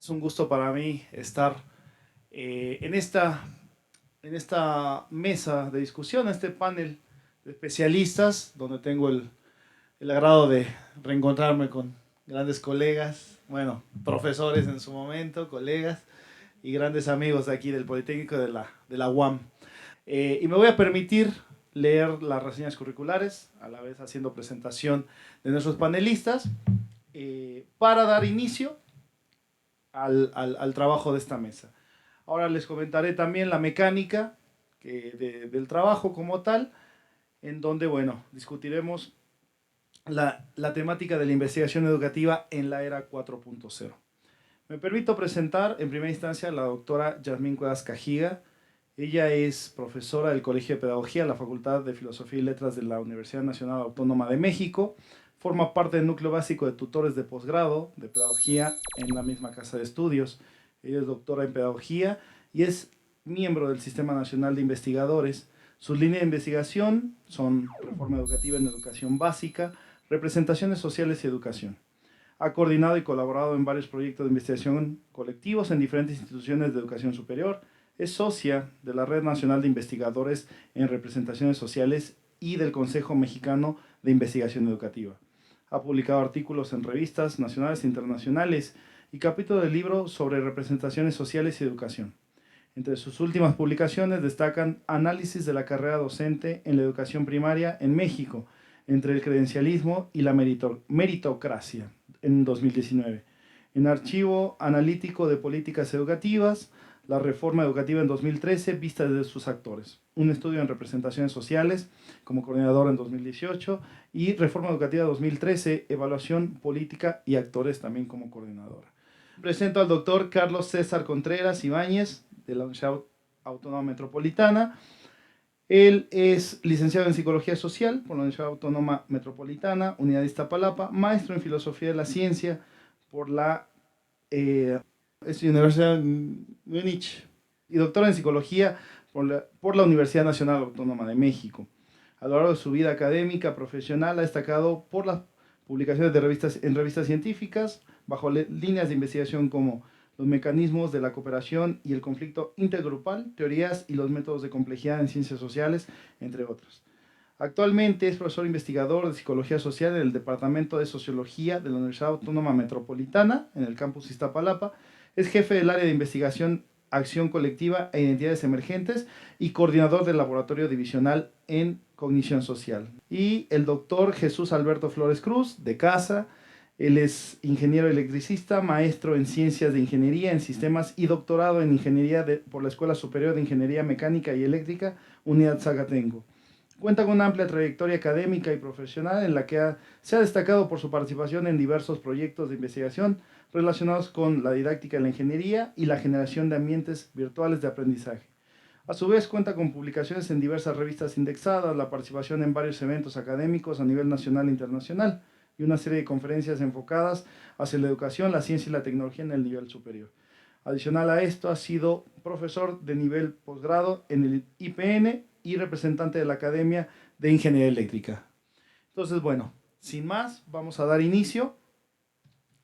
Es un gusto para mí estar en esta mesa de discusión, este panel de especialistas, donde tengo el agrado de reencontrarme con grandes colegas, bueno, profesores en su momento, colegas y grandes amigos de aquí del Politécnico de la UAM. Y me voy a permitir leer las reseñas curriculares, a la vez haciendo presentación de nuestros panelistas, para dar inicio al trabajo de esta mesa. Ahora les comentaré también la mecánica del trabajo como tal, en donde, bueno, discutiremos la temática de la investigación educativa en la era 4.0. Me permito presentar en primera instancia a la doctora Yasmín Cuevas Cajiga. Ella es profesora del Colegio de Pedagogía de la Facultad de Filosofía y Letras de la Universidad Nacional Autónoma de México. Forma parte del núcleo básico de tutores de posgrado de pedagogía en la misma casa de estudios. Ella es doctora en pedagogía y es miembro del Sistema Nacional de Investigadores. Sus líneas de investigación son reforma educativa en educación básica, representaciones sociales y educación. Ha coordinado y colaborado en varios proyectos de investigación colectivos en diferentes instituciones de educación superior. Es socia de la Red Nacional de Investigadores en Representaciones Sociales y del Consejo Mexicano de Investigación Educativa. Ha publicado artículos en revistas nacionales e internacionales y capítulos del libro sobre representaciones sociales y educación. Entre sus últimas publicaciones destacan Análisis de la carrera docente en la educación primaria en México, entre el credencialismo y la meritocracia, en 2019. En Archivo Analítico de Políticas Educativas, la reforma educativa en 2013, vista desde sus actores. Un estudio en representaciones sociales, como coordinador en 2018, y reforma educativa 2013, evaluación política y actores también como coordinadora. Presento al doctor Carlos César Contreras Ibáñez, de la Universidad Autónoma Metropolitana. Él es licenciado en Psicología Social por la Universidad Autónoma Metropolitana, Unidad de Iztapalapa, maestro en Filosofía de la Ciencia por la Universidad de Múnich y doctor en Psicología por la Universidad Nacional Autónoma de México. A lo largo de su vida académica profesional ha destacado por las publicaciones en revistas científicas bajo líneas de investigación como los mecanismos de la cooperación y el conflicto intergrupal, teorías y los métodos de complejidad en ciencias sociales, entre otros. Actualmente es profesor investigador de Psicología Social en el Departamento de Sociología de la Universidad Autónoma Metropolitana, en el campus Iztapalapa. Es jefe del área de investigación, acción colectiva e identidades emergentes y coordinador del laboratorio divisional en cognición social. Y el doctor Jesús Alberto Flores Cruz, de casa. Él es ingeniero electricista, maestro en ciencias de ingeniería en sistemas y doctorado en ingeniería por la Escuela Superior de Ingeniería Mecánica y Eléctrica, Unidad Zacatenco. Cuenta con una amplia trayectoria académica y profesional en la que se ha destacado por su participación en diversos proyectos de investigación relacionados con la didáctica de la ingeniería y la generación de ambientes virtuales de aprendizaje. A su vez, cuenta con publicaciones en diversas revistas indexadas, la participación en varios eventos académicos a nivel nacional e internacional y una serie de conferencias enfocadas hacia la educación, la ciencia y la tecnología en el nivel superior. Adicional a esto, ha sido profesor de nivel posgrado en el IPN y representante de la Academia de Ingeniería Eléctrica. Entonces, bueno, sin más, vamos a dar inicio.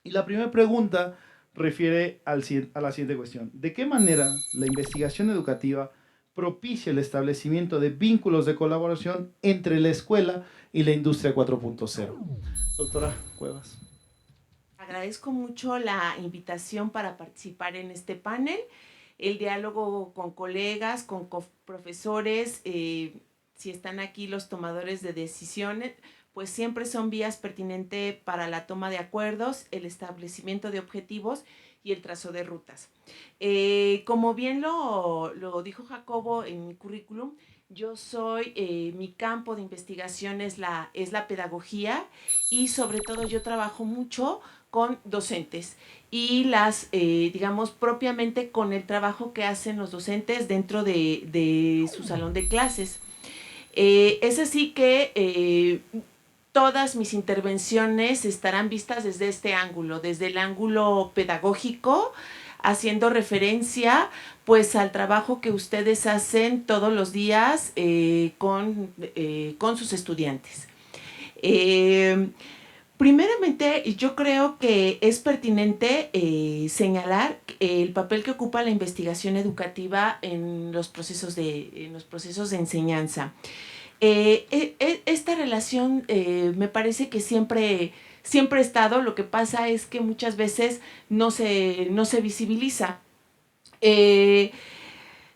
Y la primera pregunta refiere a la siguiente cuestión. ¿De qué manera la investigación educativa propicia el establecimiento de vínculos de colaboración entre la escuela y la industria 4.0? Doctora Cuevas. Agradezco mucho la invitación para participar en este panel, el diálogo con colegas, con profesores, si están aquí los tomadores de decisiones, pues siempre son vías pertinentes para la toma de acuerdos, el establecimiento de objetivos y el trazo de rutas. Como bien lo dijo Jacobo en mi currículum, yo soy, mi campo de investigación es la pedagogía y sobre todo yo trabajo mucho con docentes y digamos, propiamente con el trabajo que hacen los docentes dentro de su salón de clases. Es así que todas mis intervenciones estarán vistas desde este ángulo, desde el ángulo pedagógico, haciendo referencia pues al trabajo que ustedes hacen todos los días con sus estudiantes. Primeramente, yo creo que es pertinente señalar el papel que ocupa la investigación educativa en los procesos de enseñanza. Esta relación me parece que siempre ha estado. Lo que pasa es que muchas veces no se visibiliza. Eh,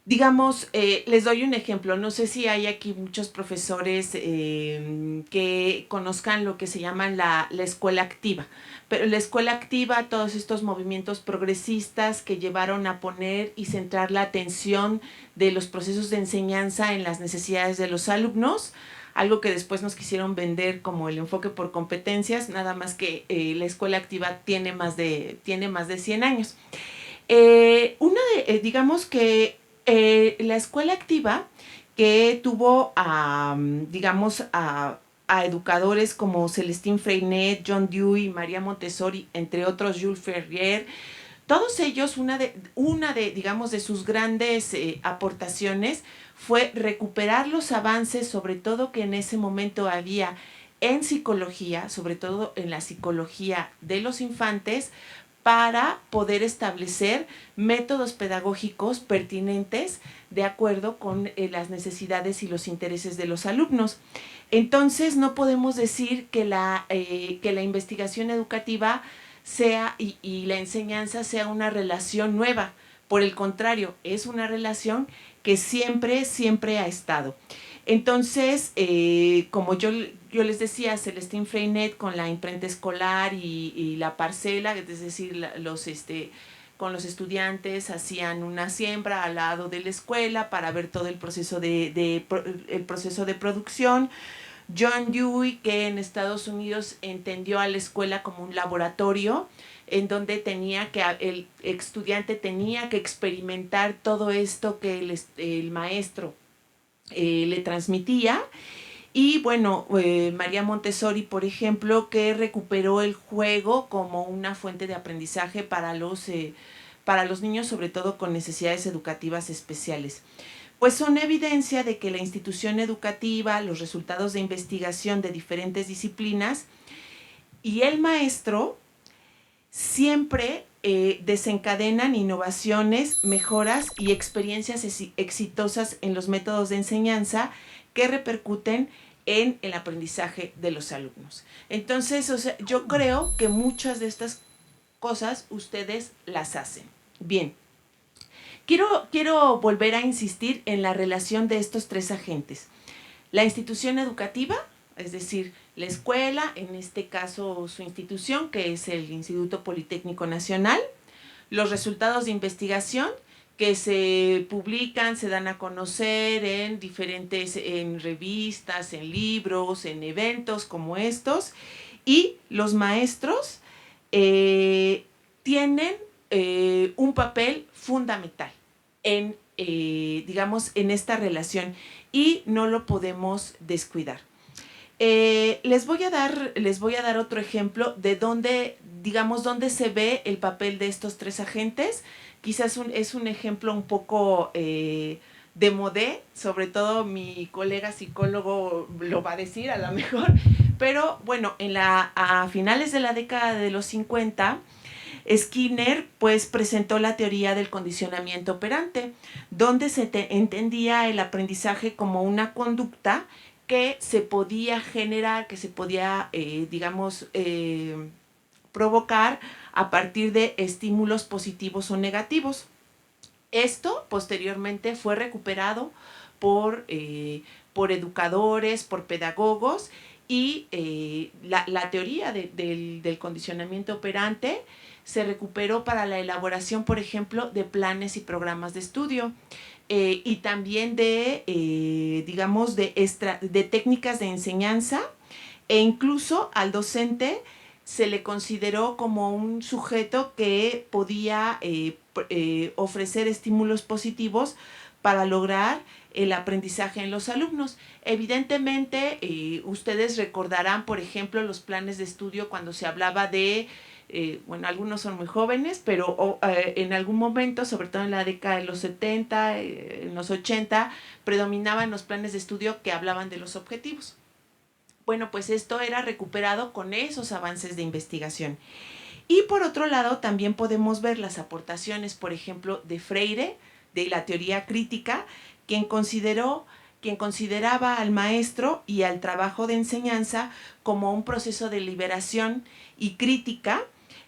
Digamos, les doy un ejemplo. No sé si hay aquí muchos profesores que conozcan lo que se llama la escuela activa. Pero la escuela activa, todos estos movimientos progresistas que llevaron a poner y centrar la atención de los procesos de enseñanza en las necesidades de los alumnos, algo que después nos quisieron vender como el enfoque por competencias, nada más que la escuela activa tiene más de 100 años. Digamos que la escuela activa que tuvo digamos, a educadores como Celestine Freinet, John Dewey, María Montessori, entre otros Jules Ferrier, todos ellos, digamos, de sus grandes aportaciones fue recuperar los avances, sobre todo que en ese momento había en psicología, sobre todo en la psicología de los infantes, para poder establecer métodos pedagógicos pertinentes de acuerdo con las necesidades y los intereses de los alumnos. Entonces, no podemos decir que la investigación educativa y la enseñanza sea una relación nueva. Por el contrario, es una relación que siempre ha estado. Entonces, como yo les decía, Celestine Freinet con la imprenta escolar y la parcela, es decir, con los estudiantes hacían una siembra al lado de la escuela para ver todo el proceso el proceso de producción. John Dewey, que en Estados Unidos entendió a la escuela como un laboratorio en donde el estudiante tenía que experimentar todo esto que el maestro le transmitía. Y bueno, María Montessori, por ejemplo, que recuperó el juego como una fuente de aprendizaje para los niños, sobre todo con necesidades educativas especiales. Pues son evidencia de que la institución educativa, los resultados de investigación de diferentes disciplinas y el maestro siempre desencadenan innovaciones, mejoras y experiencias exitosas en los métodos de enseñanza que repercuten en el aprendizaje de los alumnos. Entonces, o sea, yo creo que muchas de estas cosas ustedes las hacen. Bien, quiero volver a insistir en la relación de estos tres agentes. La institución educativa, es decir, la escuela, en este caso su institución, que es el Instituto Politécnico Nacional, los resultados de investigación que se publican, se dan a conocer en revistas, en libros, en eventos como estos, y los maestros tienen un papel fundamental digamos, en esta relación y no lo podemos descuidar. Les voy a dar otro ejemplo de dónde se ve el papel de estos tres agentes. Quizás es un ejemplo un poco de modé, sobre todo mi colega psicólogo lo va a decir a lo mejor, pero bueno, a finales de la década de los 50, Skinner pues presentó la teoría del condicionamiento operante, donde se entendía el aprendizaje como una conducta que se podía generar, que se podía, provocar a partir de estímulos positivos o negativos. Esto posteriormente fue recuperado por educadores, por pedagogos, y la teoría del condicionamiento operante se recuperó para la elaboración, por ejemplo, de planes y programas de estudio. Y también de técnicas de enseñanza, e incluso al docente se le consideró como un sujeto que podía ofrecer estímulos positivos para lograr el aprendizaje en los alumnos. Evidentemente, ustedes recordarán, por ejemplo, los planes de estudio cuando se hablaba de bueno, algunos son muy jóvenes, pero en algún momento, sobre todo en la década de los 70, en los 80, predominaban los planes de estudio que hablaban de los objetivos. Bueno, pues esto era recuperado con esos avances de investigación. Y por otro lado, también podemos ver las aportaciones, por ejemplo, de Freire, de la teoría crítica, quien consideraba al maestro y al trabajo de enseñanza como un proceso de liberación y crítica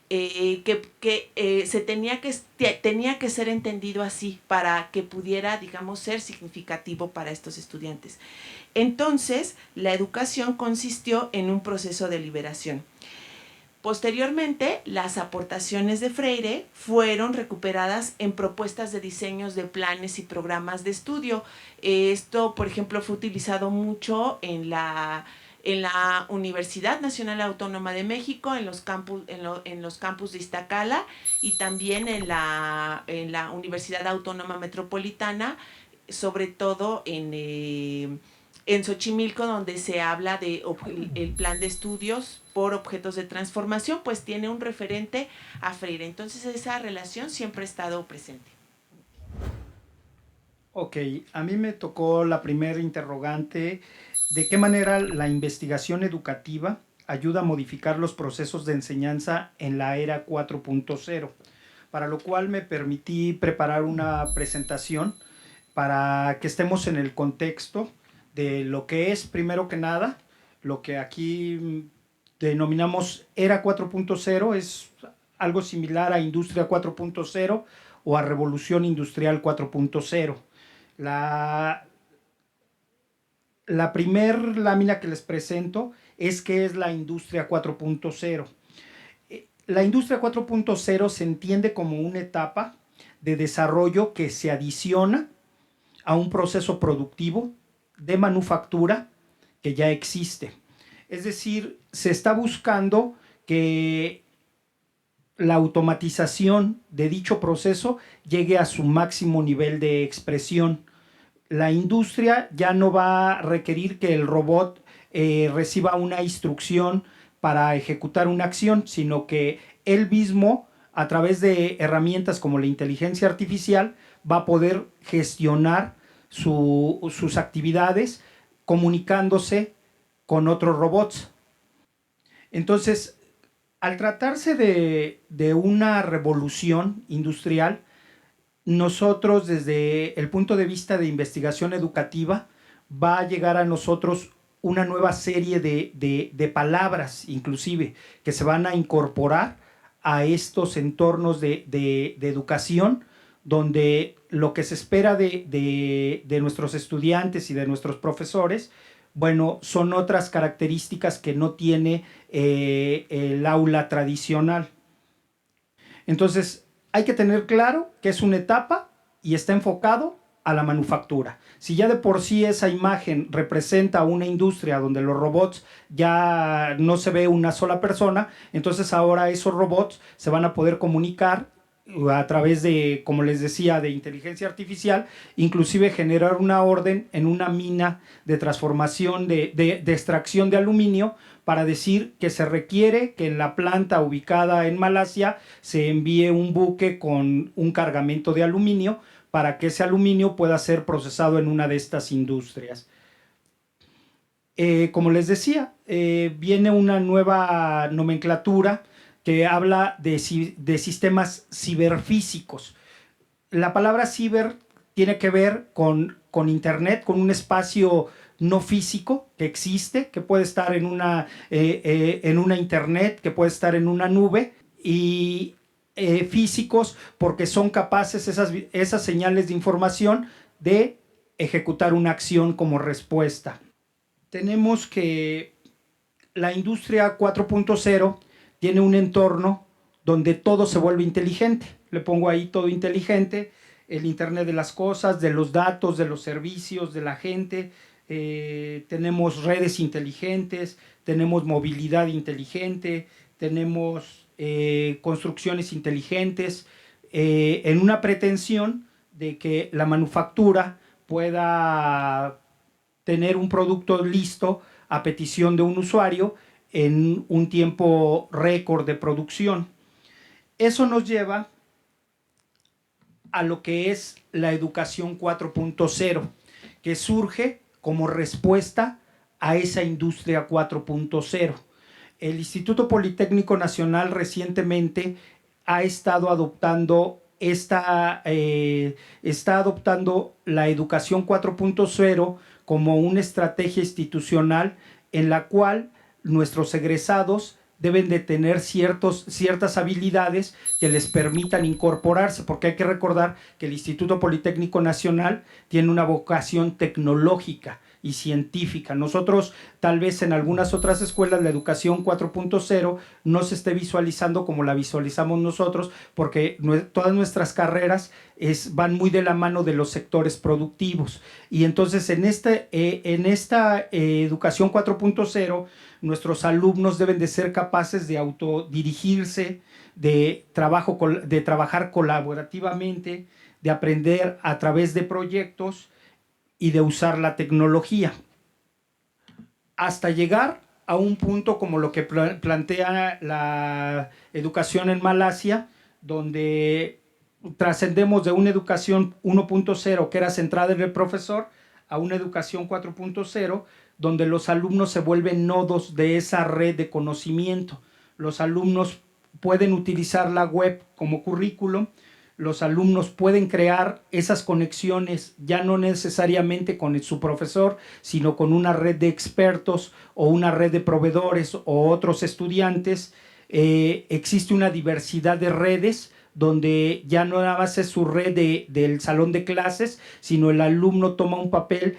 se tenía que ser entendido así para que pudiera, digamos, ser significativo para estos estudiantes. Entonces, la educación consistió en un proceso de liberación. Posteriormente, las aportaciones de Freire fueron recuperadas en propuestas de diseños de planes y programas de estudio. Esto, por ejemplo, fue utilizado mucho en la Universidad Nacional Autónoma de México, en los campus de Iztacala y también en la Universidad Autónoma Metropolitana, sobre todo en Xochimilco, donde se habla de el plan de estudios por objetos de transformación, pues tiene un referente a Freire. Entonces esa relación siempre ha estado presente. Ok, a mí me tocó la primera interrogante: ¿de qué manera la investigación educativa ayuda a modificar los procesos de enseñanza en la era 4.0? Para lo cual me permití preparar una presentación para que estemos en el contexto de lo que es, primero que nada, lo que aquí denominamos era 4.0, es algo similar a Industria 4.0 o a Revolución Industrial 4.0. La, la primer lámina que les presento es qué es la Industria 4.0. La Industria 4.0 se entiende como una etapa de desarrollo que se adiciona a un proceso productivo de manufactura que ya existe. Es decir, se está buscando que la automatización de dicho proceso llegue a su máximo nivel de expresión. La industria ya no va a requerir que el robot reciba una instrucción para ejecutar una acción, sino que él mismo, a través de herramientas como la inteligencia artificial, va a poder gestionar sus actividades comunicándose con otros robots. Entonces, al tratarse de una revolución industrial, nosotros, desde el punto de vista de investigación educativa, va a llegar a nosotros una nueva serie de palabras, inclusive, que se van a incorporar a estos entornos de educación, donde lo que se espera de nuestros estudiantes y de nuestros profesores, bueno, son otras características que no tiene el aula tradicional. Entonces, hay que tener claro que es una etapa y está enfocado a la manufactura. Si ya de por sí esa imagen representa una industria donde los robots ya no se ve una sola persona, entonces ahora esos robots se van a poder comunicar a través de, como les decía, de inteligencia artificial, inclusive generar una orden en una mina de transformación, de extracción de aluminio, para decir que se requiere que en la planta ubicada en Malasia se envíe un buque con un cargamento de aluminio para que ese aluminio pueda ser procesado en una de estas industrias. Como les decía, viene una nueva nomenclatura que habla de sistemas ciberfísicos. La palabra ciber tiene que ver con Internet, con un espacio no físico que existe, que puede estar en una Internet, que puede estar en una nube, y físicos porque son capaces esas señales de información de ejecutar una acción como respuesta. Tenemos que la industria 4.0 tiene un entorno donde todo se vuelve inteligente. Le pongo ahí todo inteligente: el Internet de las cosas, de los datos, de los servicios, de la gente. Tenemos redes inteligentes, tenemos movilidad inteligente, tenemos construcciones inteligentes, en una pretensión de que la manufactura pueda tener un producto listo a petición de un usuario en un tiempo récord de producción. Eso nos lleva a lo que es la educación 4.0, que surge como respuesta a esa industria 4.0. El Instituto Politécnico Nacional recientemente ha estado adoptando está adoptando la educación 4.0 como una estrategia institucional en la cual nuestros egresados deben de tener ciertas habilidades que les permitan incorporarse, porque hay que recordar que el Instituto Politécnico Nacional tiene una vocación tecnológica y científica. Nosotros, tal vez en algunas otras escuelas, la educación 4.0 no se esté visualizando como la visualizamos nosotros, porque todas nuestras carreras van muy de la mano de los sectores productivos. Y entonces en esta educación 4.0, nuestros alumnos deben de ser capaces de autodirigirse, de trabajar colaborativamente, de aprender a través de proyectos y de usar la tecnología, hasta llegar a un punto como lo que plantea la educación en Malasia, donde trascendemos de una educación 1.0 que era centrada en el profesor a una educación 4.0 donde los alumnos se vuelven nodos de esa red de conocimiento. Los alumnos pueden utilizar la web como currículum, los alumnos pueden crear esas conexiones ya no necesariamente con su profesor, sino con una red de expertos o una red de proveedores o otros estudiantes. Existe una diversidad de redes donde ya no nada más es su red del salón de clases, sino el alumno toma un papel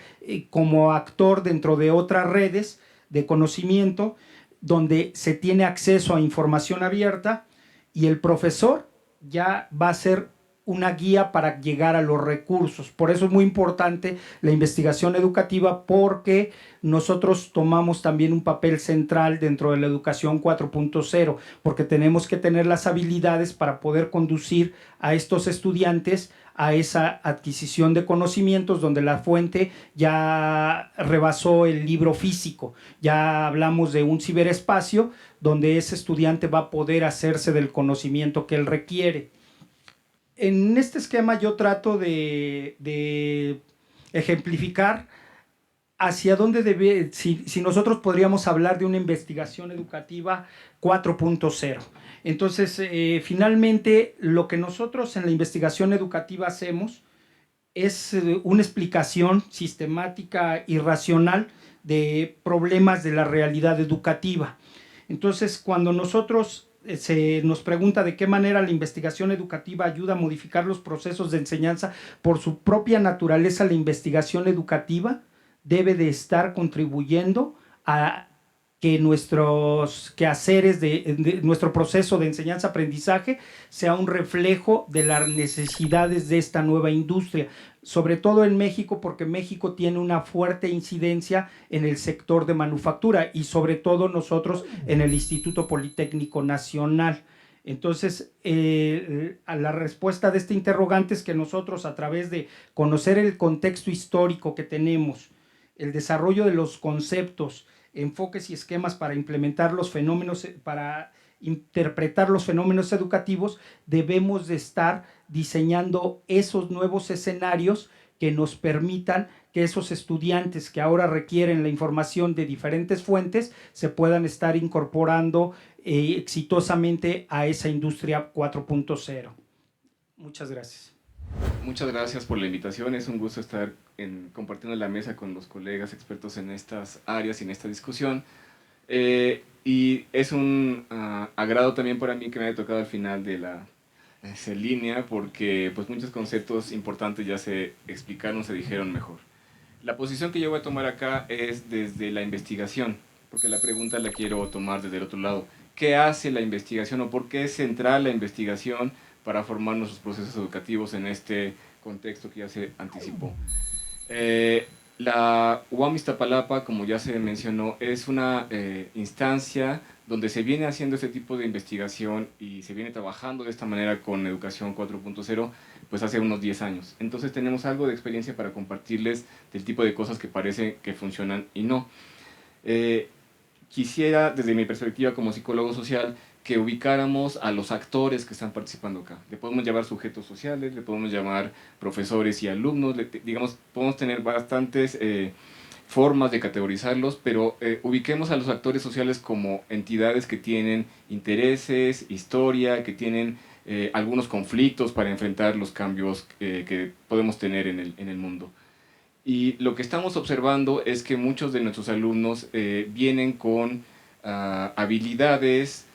como actor dentro de otras redes de conocimiento, donde se tiene acceso a información abierta y el profesor ya va a ser una guía para llegar a los recursos. Por eso es muy importante la investigación educativa, porque nosotros tomamos también un papel central dentro de la educación 4.0, porque tenemos que tener las habilidades para poder conducir a estos estudiantes a esa adquisición de conocimientos donde la fuente ya rebasó el libro físico. Ya hablamos de un ciberespacio donde ese estudiante va a poder hacerse del conocimiento que él requiere. En este esquema yo trato de ejemplificar hacia dónde debe, si nosotros podríamos hablar de una investigación educativa 4.0. Entonces, finalmente, lo que nosotros en la investigación educativa hacemos es una explicación sistemática y racional de problemas de la realidad educativa. Entonces, cuando nosotros se nos pregunta de qué manera la investigación educativa ayuda a modificar los procesos de enseñanza, por su propia naturaleza, la investigación educativa debe de estar contribuyendo a que nuestros quehaceres de nuestro proceso de enseñanza-aprendizaje sea un reflejo de las necesidades de esta nueva industria, sobre todo en México, porque México tiene una fuerte incidencia en el sector de manufactura y sobre todo nosotros en el Instituto Politécnico Nacional. Entonces, a la respuesta de este interrogante es que nosotros, a través de conocer el contexto histórico que tenemos, el desarrollo de los conceptos, enfoques y esquemas para implementar los fenómenos, para interpretar los fenómenos educativos, debemos de estar diseñando esos nuevos escenarios que nos permitan que esos estudiantes que ahora requieren la información de diferentes fuentes se puedan estar incorporando exitosamente a esa industria 4.0. Muchas gracias. Muchas gracias por la invitación, es un gusto estar compartiendo la mesa con los colegas expertos en estas áreas y en esta discusión. Y es un agrado también para mí que me haya tocado al final de la línea, porque pues muchos conceptos importantes ya se explicaron, se dijeron mejor. La posición que yo voy a tomar acá es desde la investigación, porque la pregunta la quiero tomar desde el otro lado. ¿Qué hace la investigación o por qué es central la investigación para formar nuestros procesos educativos en este contexto que ya se anticipó? La UAM Iztapalapa, como ya se mencionó, es una instancia donde se viene haciendo este tipo de investigación y se viene trabajando de esta manera con Educación 4.0 pues hace unos 10 años. Entonces tenemos algo de experiencia para compartirles del tipo de cosas que parece que funcionan y no. Quisiera, desde mi perspectiva como psicólogo social, que ubicáramos a los actores que están participando acá. Le podemos llamar sujetos sociales, le podemos llamar profesores y alumnos, digamos, podemos tener bastantes formas de categorizarlos, pero ubiquemos a los actores sociales como entidades que tienen intereses, historia, que tienen algunos conflictos para enfrentar los cambios que podemos tener en el mundo. Y lo que estamos observando es que muchos de nuestros alumnos vienen con habilidades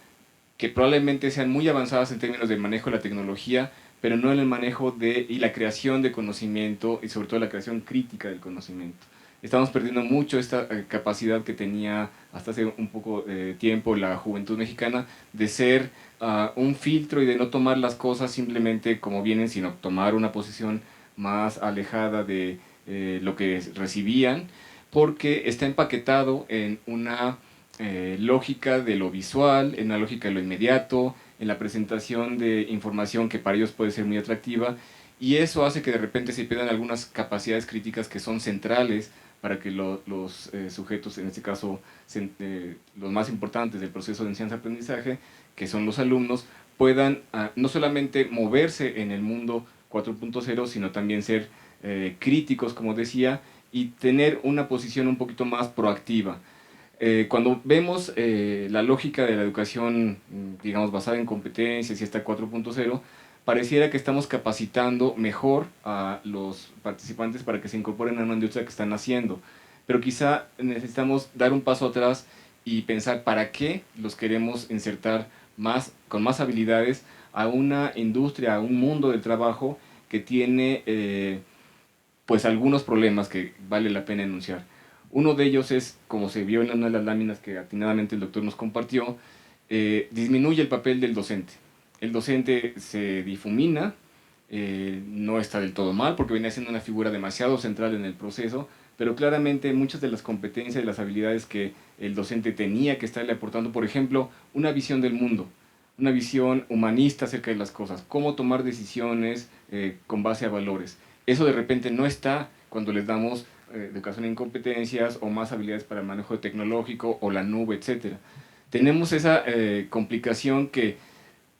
que probablemente sean muy avanzadas en términos de manejo de la tecnología, pero no en el manejo y la creación de conocimiento y sobre todo la creación crítica del conocimiento. Estamos perdiendo mucho esta capacidad que tenía hasta hace un poco tiempo la juventud mexicana de ser un filtro y de no tomar las cosas simplemente como vienen, sino tomar una posición más alejada de lo que recibían, porque está empaquetado en una lógica de lo visual, en una lógica de lo inmediato, en la presentación de información que para ellos puede ser muy atractiva, y eso hace que de repente se pierdan algunas capacidades críticas que son centrales para que los sujetos, en este caso los más importantes del proceso de enseñanza-aprendizaje, que son los alumnos, puedan no solamente moverse en el mundo 4.0, sino también ser críticos, como decía, y tener una posición un poquito más proactiva. Cuando vemos la lógica de la educación, digamos, basada en competencias y esta 4.0, pareciera que estamos capacitando mejor a los participantes para que se incorporen a una industria que están haciendo. Pero quizá necesitamos dar un paso atrás y pensar para qué los queremos insertar con más habilidades a una industria, a un mundo del trabajo que tiene pues algunos problemas que vale la pena enunciar. Uno de ellos es, como se vio en una de las láminas que atinadamente el doctor nos compartió, disminuye el papel del docente. El docente se difumina, no está del todo mal porque viene siendo una figura demasiado central en el proceso, pero claramente muchas de las competencias y las habilidades que el docente tenía que estarle aportando, por ejemplo, una visión del mundo, una visión humanista acerca de las cosas, cómo tomar decisiones con base a valores. Eso de repente no está cuando les damos educación en competencias o más habilidades para el manejo tecnológico o la nube, etc. Tenemos esa complicación que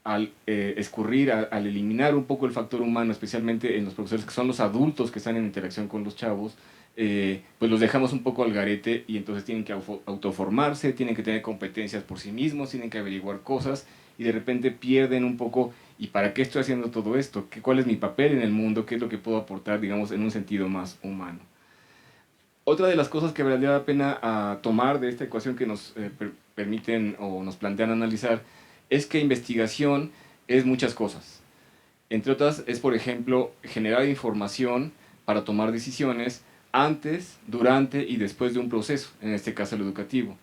al escurrir, al eliminar un poco el factor humano, especialmente en los profesores que son los adultos que están en interacción con los chavos, pues los dejamos un poco al garete y entonces tienen que autoformarse, tienen que tener competencias por sí mismos, tienen que averiguar cosas y de repente pierden un poco, ¿y para qué estoy haciendo todo esto? ¿Cuál es mi papel en el mundo? ¿Qué es lo que puedo aportar, digamos, en un sentido más humano? Otra de las cosas que valdría la pena tomar de esta ecuación que nos permiten o nos plantean analizar es que investigación es muchas cosas. Entre otras es, por ejemplo, generar información para tomar decisiones antes, durante y después de un proceso, en este caso el educativo.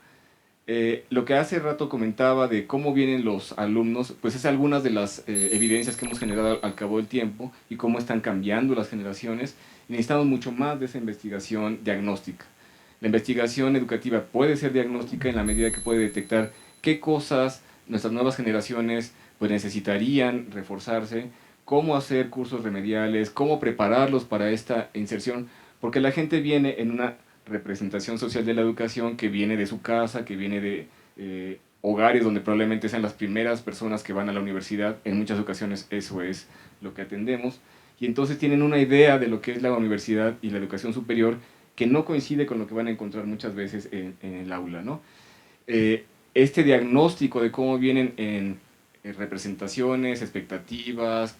Lo que hace rato comentaba de cómo vienen los alumnos, pues es algunas de las evidencias que hemos generado al cabo del tiempo y cómo están cambiando las generaciones. Y necesitamos mucho más de esa investigación diagnóstica. La investigación educativa puede ser diagnóstica en la medida que puede detectar qué cosas nuestras nuevas generaciones pues necesitarían reforzarse, cómo hacer cursos remediales, cómo prepararlos para esta inserción, porque la gente viene en una representación social de la educación que viene de su casa, que viene de hogares donde probablemente sean las primeras personas que van a la universidad, en muchas ocasiones eso es lo que atendemos, y entonces tienen una idea de lo que es la universidad y la educación superior que no coincide con lo que van a encontrar muchas veces en el aula, ¿no? Este diagnóstico de cómo vienen en representaciones, expectativas,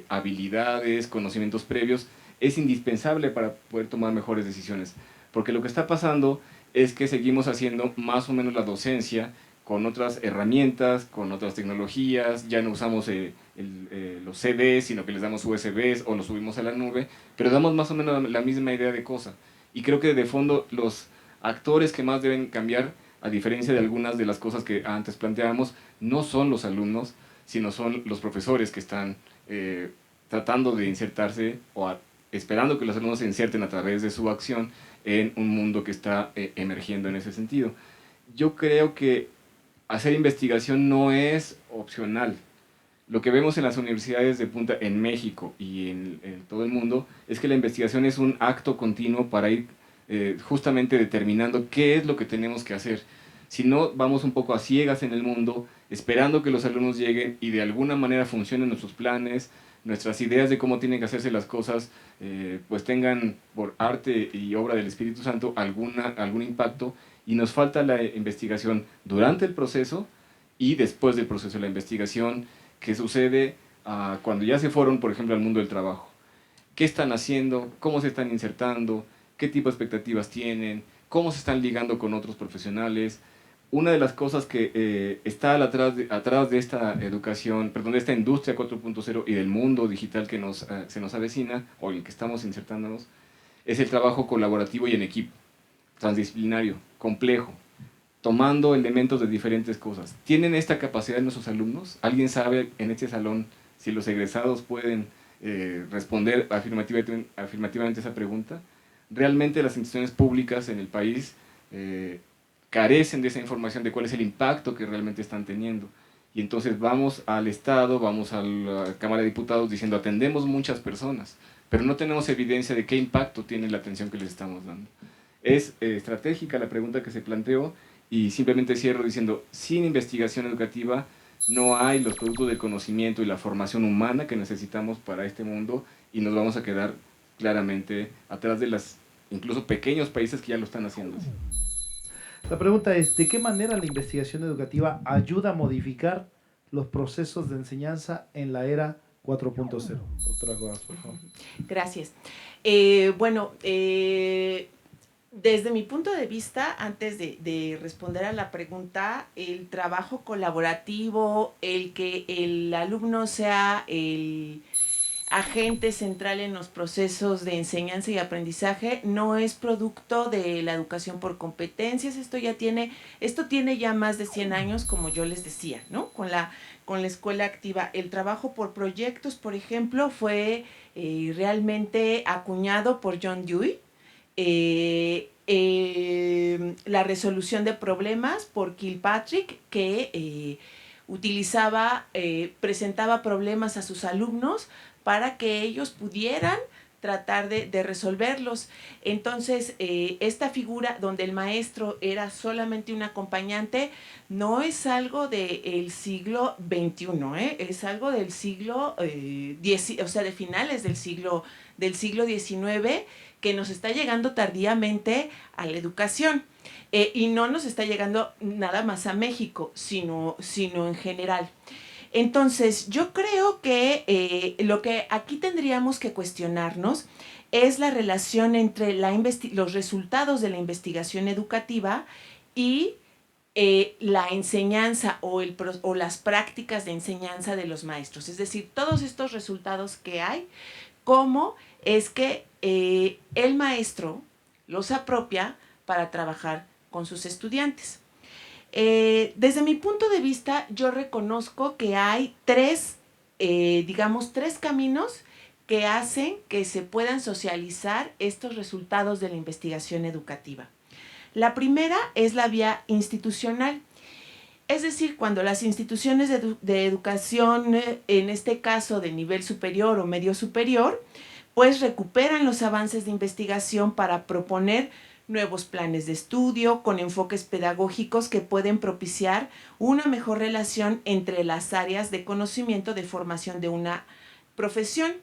habilidades, conocimientos previos, es indispensable para poder tomar mejores decisiones. Porque lo que está pasando es que seguimos haciendo más o menos la docencia con otras herramientas, con otras tecnologías, ya no usamos los CDs, sino que les damos USBs o los subimos a la nube, pero damos más o menos la misma idea de cosa. Y creo que de fondo los actores que más deben cambiar, a diferencia de algunas de las cosas que antes planteábamos, no son los alumnos, sino son los profesores que están tratando de insertarse o esperando que los alumnos se inserten a través de su acción en un mundo que está emergiendo en ese sentido. Yo creo que hacer investigación no es opcional. Lo que vemos en las universidades de punta en México y en todo el mundo es que la investigación es un acto continuo para ir justamente determinando qué es lo que tenemos que hacer. Si no, vamos un poco a ciegas en el mundo, esperando que los alumnos lleguen y de alguna manera funcionen nuestros planes, nuestras ideas de cómo tienen que hacerse las cosas, pues tengan por arte y obra del Espíritu Santo algún impacto, y nos falta la investigación durante el proceso y después del proceso, la investigación que sucede cuando ya se fueron, por ejemplo, al mundo del trabajo. ¿Qué están haciendo? ¿Cómo se están insertando? ¿Qué tipo de expectativas tienen? ¿Cómo se están ligando con otros profesionales? Una de las cosas que está atrás de esta educación, perdón, de esta industria 4.0 y del mundo digital que se nos avecina, o en el que estamos insertándonos, es el trabajo colaborativo y en equipo, transdisciplinario, complejo, tomando elementos de diferentes cosas. ¿Tienen esta capacidad nuestros alumnos? ¿Alguien sabe en este salón si los egresados pueden responder afirmativamente esa pregunta? Realmente las instituciones públicas en el país carecen de esa información de cuál es el impacto que realmente están teniendo. Y entonces vamos al Estado, vamos a la Cámara de Diputados diciendo atendemos muchas personas, pero no tenemos evidencia de qué impacto tiene la atención que les estamos dando. Es estratégica la pregunta que se planteó, y simplemente cierro diciendo, sin investigación educativa no hay los productos del conocimiento y la formación humana que necesitamos para este mundo, y nos vamos a quedar claramente atrás de los incluso pequeños países que ya lo están haciendo. La pregunta es, ¿de qué manera la investigación educativa ayuda a modificar los procesos de enseñanza en la era 4.0? Doctora Cuevas, por favor. Gracias. Desde mi punto de vista, antes de responder a la pregunta, el trabajo colaborativo, el que el alumno sea el agente central en los procesos de enseñanza y aprendizaje, no es producto de la educación por competencias. Esto tiene ya más de 100 años, como yo les decía, ¿no? Con la escuela activa. El trabajo por proyectos, por ejemplo, fue realmente acuñado por John Dewey. La resolución de problemas por Kilpatrick, que presentaba problemas a sus alumnos para que ellos pudieran tratar de resolverlos. Entonces, esta figura donde el maestro era solamente un acompañante no es algo del siglo XXI, es algo del siglo de finales del siglo XIX, que nos está llegando tardíamente a la educación. Y no nos está llegando nada más a México, sino en general. Entonces, yo creo que lo que aquí tendríamos que cuestionarnos es la relación entre los resultados de la investigación educativa y la enseñanza o las prácticas de enseñanza de los maestros. Es decir, todos estos resultados que hay, cómo es que el maestro los apropia para trabajar con sus estudiantes. Desde mi punto de vista, yo reconozco que hay tres caminos que hacen que se puedan socializar estos resultados de la investigación educativa. La primera es la vía institucional, es decir, cuando las instituciones de educación, en este caso de nivel superior o medio superior, pues recuperan los avances de investigación para proponer nuevos planes de estudio con enfoques pedagógicos que pueden propiciar una mejor relación entre las áreas de conocimiento de formación de una profesión,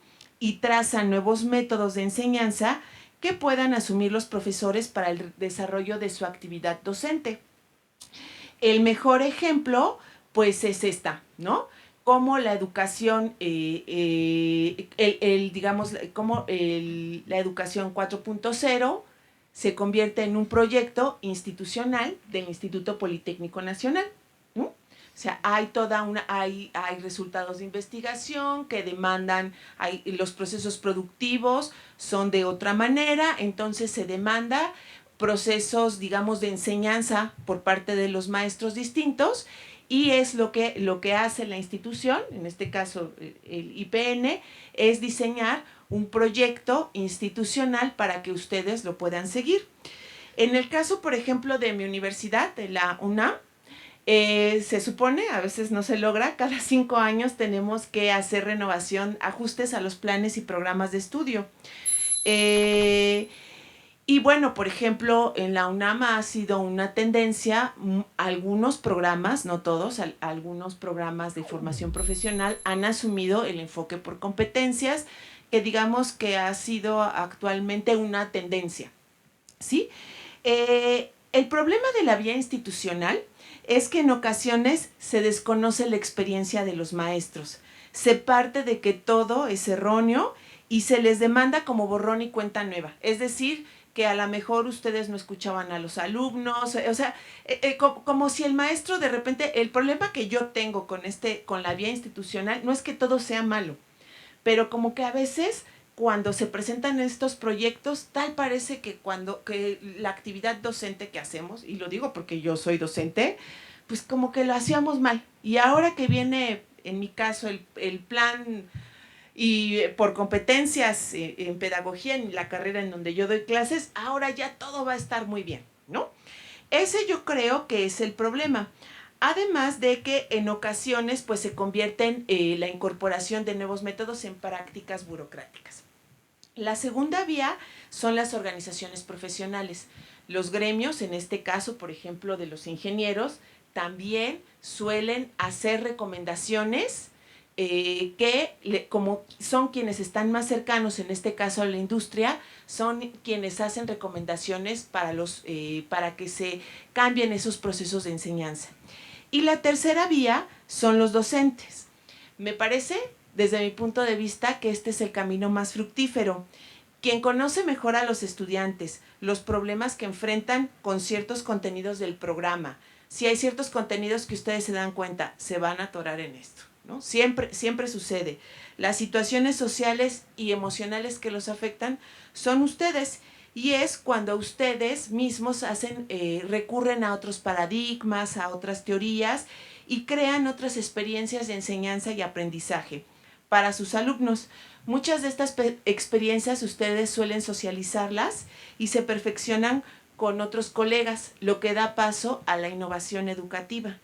y trazan nuevos métodos de enseñanza que puedan asumir los profesores para el desarrollo de su actividad docente. El mejor ejemplo, pues, es esta, ¿no? Cómo la educación, la educación 4.0 se convierte en un proyecto institucional del Instituto Politécnico Nacional, ¿no? O sea, hay resultados de investigación que demandan, los procesos productivos son de otra manera, entonces se demanda procesos, digamos, de enseñanza por parte de los maestros distintos, y es lo que hace la institución, en este caso el IPN, es diseñar un proyecto institucional para que ustedes lo puedan seguir. En el caso, por ejemplo, de mi universidad, de la UNAM, se supone, a veces no se logra, cada 5 años tenemos que hacer renovación, ajustes a los planes y programas de estudio. Y bueno, por ejemplo, en la UNAM ha sido una tendencia, algunos programas, no todos, algunos programas de formación profesional han asumido el enfoque por competencias, que digamos que ha sido actualmente una tendencia, ¿sí? El problema de la vía institucional es que en ocasiones se desconoce la experiencia de los maestros. Se parte de que todo es erróneo y se les demanda como borrón y cuenta nueva. Es decir, que a lo mejor ustedes no escuchaban a los alumnos, o sea, como si el maestro de repente, el problema que yo tengo con la vía institucional no es que todo sea malo, pero como que a veces cuando se presentan estos proyectos, tal parece que la actividad docente que hacemos, y lo digo porque yo soy docente, pues como que lo hacíamos mal. Y ahora que viene, en mi caso, el plan y por competencias en pedagogía, en la carrera en donde yo doy clases, ahora ya todo va a estar muy bien, ¿no? Ese yo creo que es el problema. Además de que en ocasiones pues se convierte en la incorporación de nuevos métodos en prácticas burocráticas. La segunda vía son las organizaciones profesionales. Los gremios, en este caso, por ejemplo, de los ingenieros, también suelen hacer recomendaciones como son quienes están más cercanos, en este caso a la industria, son quienes hacen recomendaciones para que se cambien esos procesos de enseñanza. Y la tercera vía son los docentes. Me parece, desde mi punto de vista, que este es el camino más fructífero. Quien conoce mejor a los estudiantes, los problemas que enfrentan con ciertos contenidos del programa, si hay ciertos contenidos que ustedes se dan cuenta, se van a atorar en esto, ¿no? Siempre sucede. Las situaciones sociales y emocionales que los afectan son ustedes, y es cuando ustedes mismos recurren a otros paradigmas, a otras teorías y crean otras experiencias de enseñanza y aprendizaje para sus alumnos. Muchas de estas experiencias ustedes suelen socializarlas y se perfeccionan con otros colegas, lo que da paso a la innovación educativa.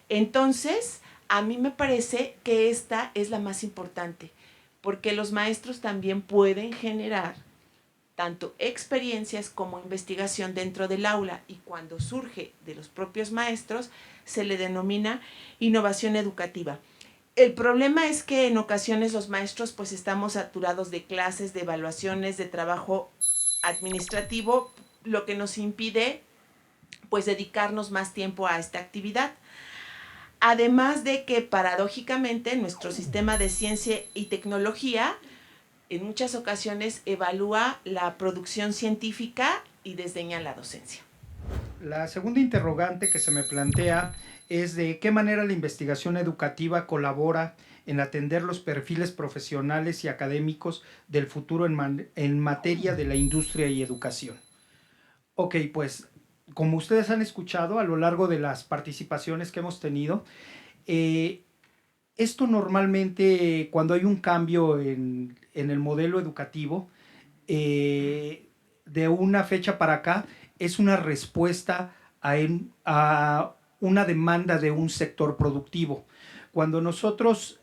Entonces, a mí me parece que esta es la más importante, porque los maestros también pueden generar tanto experiencias como investigación dentro del aula, y cuando surge de los propios maestros se le denomina innovación educativa. El problema es que en ocasiones los maestros pues estamos saturados de clases, de evaluaciones, de trabajo administrativo, lo que nos impide pues dedicarnos más tiempo a esta actividad. Además de que paradójicamente nuestro sistema de ciencia y tecnología en muchas ocasiones evalúa la producción científica y desdeña la docencia. La segunda interrogante que se me plantea es de qué manera la investigación educativa colabora en atender los perfiles profesionales y académicos del futuro en materia de la industria y educación. Ok, pues como ustedes han escuchado a lo largo de las participaciones que hemos tenido, esto normalmente cuando hay un cambio en el modelo educativo, de una fecha para acá, es una respuesta a una demanda de un sector productivo. Cuando nosotros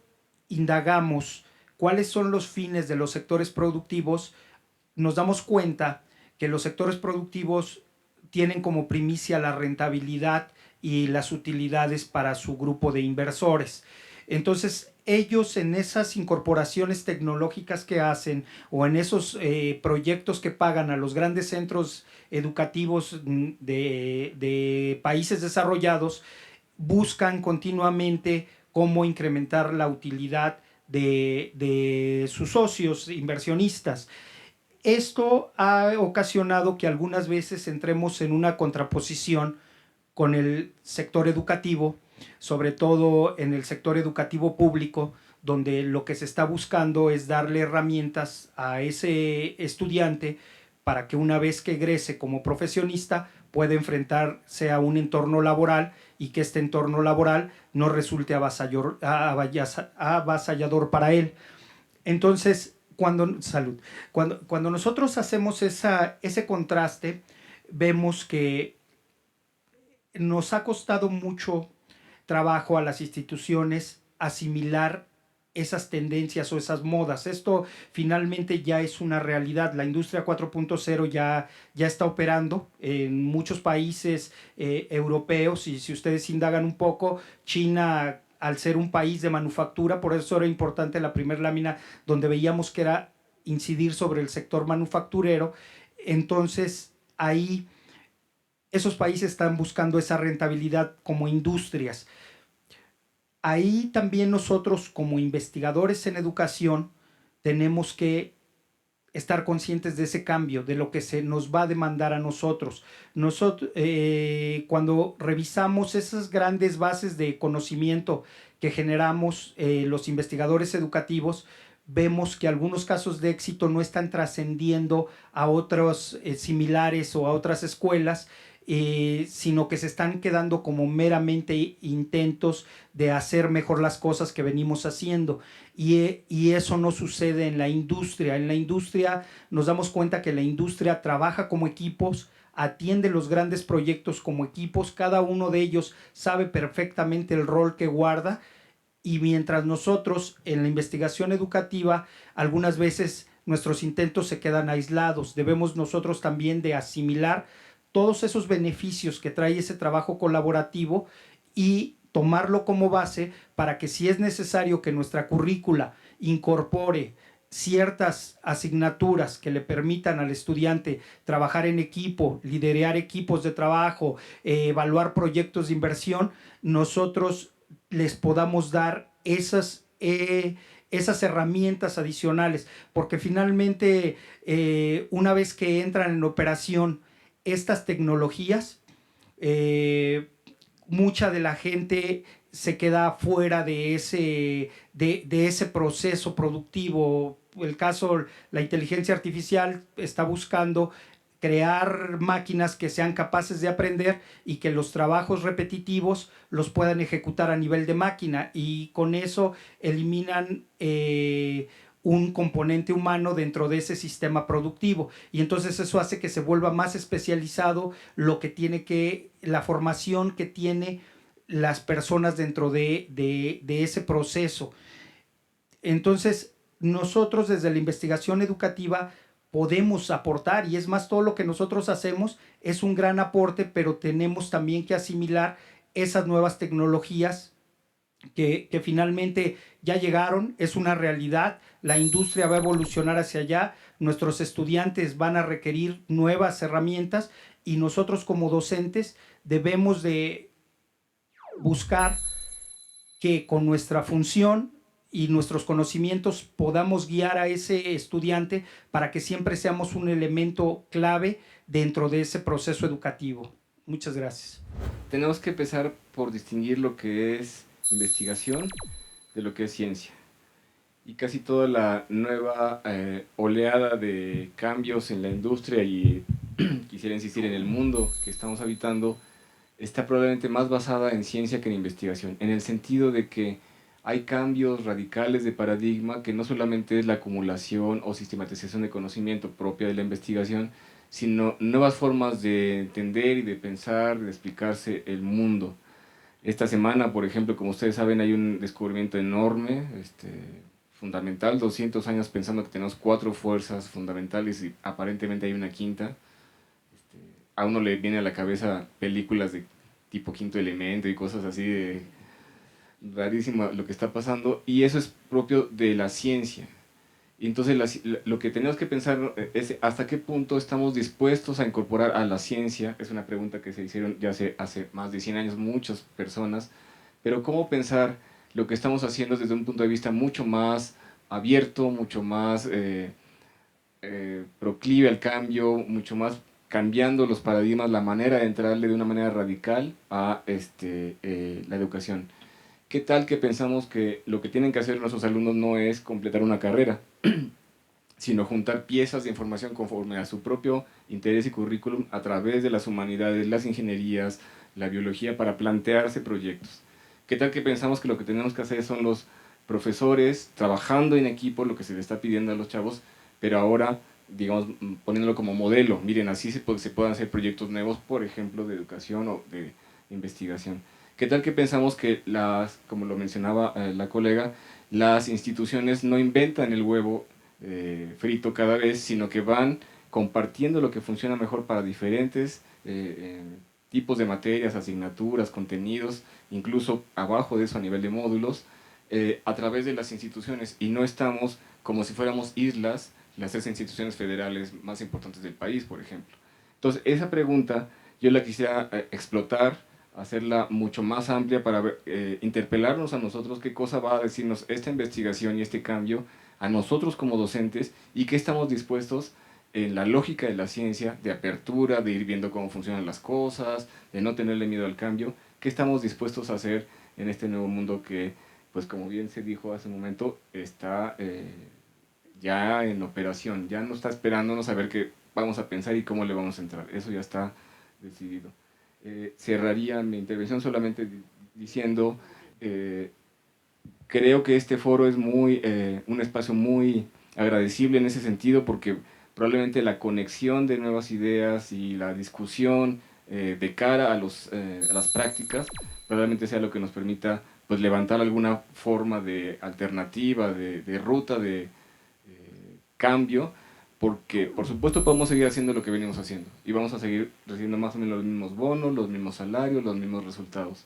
indagamos cuáles son los fines de los sectores productivos, nos damos cuenta que los sectores productivos tienen como primicia la rentabilidad y las utilidades para su grupo de inversores. Entonces, ellos en esas incorporaciones tecnológicas que hacen o en esos proyectos que pagan a los grandes centros educativos de países desarrollados, buscan continuamente cómo incrementar la utilidad de sus socios inversionistas. Esto ha ocasionado que algunas veces entremos en una contraposición con el sector educativo, sobre todo en el sector educativo público, donde lo que se está buscando es darle herramientas a ese estudiante para que una vez que egrese como profesionista pueda enfrentarse a un entorno laboral y que este entorno laboral no resulte avasallador para él. Entonces, cuando nosotros hacemos ese contraste, vemos que nos ha costado mucho trabajo a las instituciones asimilar esas tendencias o esas modas. Esto finalmente ya es una realidad. La industria 4.0 ya está operando en muchos países europeos, y si ustedes indagan un poco, China, al ser un país de manufactura, por eso era importante la primera lámina donde veíamos que era incidir sobre el sector manufacturero. Entonces ahí esos países están buscando esa rentabilidad como industrias. Ahí también nosotros como investigadores en educación tenemos que estar conscientes de ese cambio, de lo que se nos va a demandar a nosotros. Cuando revisamos esas grandes bases de conocimiento que generamos los investigadores educativos, vemos que algunos casos de éxito no están trascendiendo a otros similares o a otras escuelas, sino que se están quedando como meramente intentos de hacer mejor las cosas que venimos haciendo. Y eso no sucede en la industria. En la industria nos damos cuenta que la industria trabaja como equipos, atiende los grandes proyectos como equipos, cada uno de ellos sabe perfectamente el rol que guarda, y mientras nosotros en la investigación educativa algunas veces nuestros intentos se quedan aislados, debemos nosotros también de asimilar todos esos beneficios que trae ese trabajo colaborativo y tomarlo como base para que, si es necesario que nuestra currícula incorpore ciertas asignaturas que le permitan al estudiante trabajar en equipo, liderar equipos de trabajo, evaluar proyectos de inversión, nosotros les podamos dar esas herramientas adicionales, porque finalmente una vez que entran en operación estas tecnologías, mucha de la gente se queda fuera de ese proceso productivo. El caso, la inteligencia artificial está buscando crear máquinas que sean capaces de aprender y que los trabajos repetitivos los puedan ejecutar a nivel de máquina, y con eso eliminan un componente humano dentro de ese sistema productivo, y entonces eso hace que se vuelva más especializado la formación que tiene las personas dentro de ese proceso. Entonces nosotros desde la investigación educativa podemos aportar, y es más, todo lo que nosotros hacemos es un gran aporte, pero tenemos también que asimilar esas nuevas tecnologías que finalmente ya llegaron, es una realidad, la industria va a evolucionar hacia allá, nuestros estudiantes van a requerir nuevas herramientas, y nosotros como docentes debemos de buscar que con nuestra función y nuestros conocimientos podamos guiar a ese estudiante para que siempre seamos un elemento clave dentro de ese proceso educativo. Muchas gracias. Tenemos que empezar por distinguir lo que es investigación de lo que es ciencia. Y casi toda la nueva oleada de cambios en la industria, y quisiera insistir en el mundo que estamos habitando, está probablemente más basada en ciencia que en investigación, en el sentido de que hay cambios radicales de paradigma que no solamente es la acumulación o sistematización de conocimiento propia de la investigación, sino nuevas formas de entender y de pensar, de explicarse el mundo. Esta semana, por ejemplo, como ustedes saben, hay un descubrimiento enorme, fundamental, 200 años pensando que tenemos 4 fuerzas fundamentales y aparentemente hay una quinta. A uno le viene a la cabeza películas de tipo Quinto Elemento y cosas así, de rarísimo lo que está pasando, y eso es propio de la ciencia. Y entonces lo que tenemos que pensar es hasta qué punto estamos dispuestos a incorporar a la ciencia. Es una pregunta que se hicieron ya hace más de 100 años muchas personas, pero cómo pensar lo que estamos haciendo desde un punto de vista mucho más abierto, mucho más proclive al cambio, mucho más cambiando los paradigmas, la manera de entrarle de una manera radical a la educación. ¿Qué tal que pensamos que lo que tienen que hacer nuestros alumnos no es completar una carrera, sino juntar piezas de información conforme a su propio interés y currículum a través de las humanidades, las ingenierías, la biología, para plantearse proyectos? ¿Qué tal que pensamos que lo que tenemos que hacer son los profesores trabajando en equipo, lo que se le está pidiendo a los chavos, pero ahora, digamos, poniéndolo como modelo? Miren, así se pueden hacer proyectos nuevos, por ejemplo, de educación o de investigación. ¿Qué tal que pensamos que como lo mencionaba la colega, las instituciones no inventan el huevo frito cada vez, sino que van compartiendo lo que funciona mejor para diferentes tipos de materias, asignaturas, contenidos, incluso abajo de eso a nivel de módulos, a través de las instituciones, y no estamos como si fuéramos islas, las 3 instituciones federales más importantes del país, por ejemplo. Entonces, esa pregunta yo la quisiera explotar, hacerla mucho más amplia para interpelarnos a nosotros qué cosa va a decirnos esta investigación y este cambio a nosotros como docentes, y qué estamos dispuestos en la lógica de la ciencia, de apertura, de ir viendo cómo funcionan las cosas, de no tenerle miedo al cambio, qué estamos dispuestos a hacer en este nuevo mundo que, pues como bien se dijo hace un momento, está ya en operación, ya no está esperándonos a ver qué vamos a pensar y cómo le vamos a entrar, eso ya está decidido. Cerraría mi intervención solamente diciendo, creo que este foro es un espacio muy agradecible en ese sentido, porque probablemente la conexión de nuevas ideas y la discusión de cara a las prácticas probablemente sea lo que nos permita pues levantar alguna forma de alternativa, de ruta, de cambio, porque por supuesto podemos seguir haciendo lo que venimos haciendo y vamos a seguir recibiendo más o menos los mismos bonos, los mismos salarios, los mismos resultados,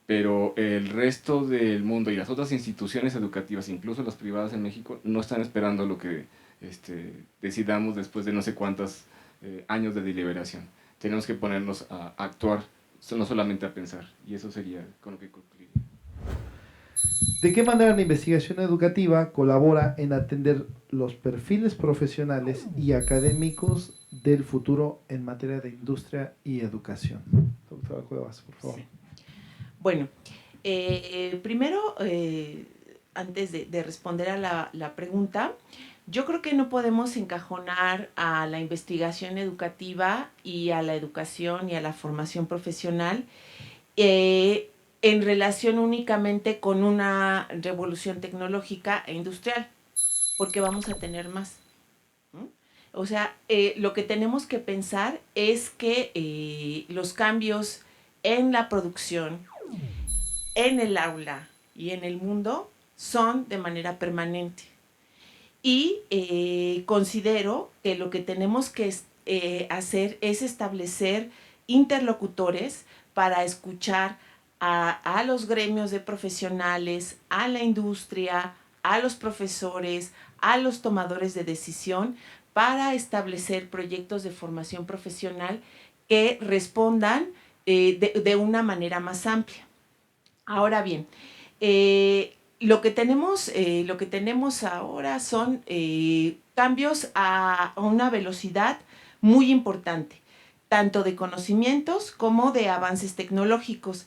pero el resto del mundo y las otras instituciones educativas, incluso las privadas en México, no están esperando lo que decidamos después de no sé cuántos años de deliberación. Tenemos que ponernos a actuar, no solamente a pensar, y eso sería con lo que concluiría. ¿De qué manera la investigación educativa colabora en atender los perfiles profesionales y académicos del futuro en materia de industria y educación? Doctora Cuevas, por favor. Sí. Bueno, primero, antes de responder a la pregunta, yo creo que no podemos encajonar a la investigación educativa y a la educación y a la formación profesional en relación únicamente con una revolución tecnológica e industrial, porque vamos a tener más. O sea, lo que tenemos que pensar es que los cambios en la producción, en el aula y en el mundo son de manera permanente. Y considero que lo que tenemos que hacer es establecer interlocutores para escuchar a los gremios de profesionales, a la industria, a los profesores, a los tomadores de decisión, para establecer proyectos de formación profesional que respondan de una manera más amplia. Ahora bien, lo que tenemos ahora son cambios a una velocidad muy importante, tanto de conocimientos como de avances tecnológicos,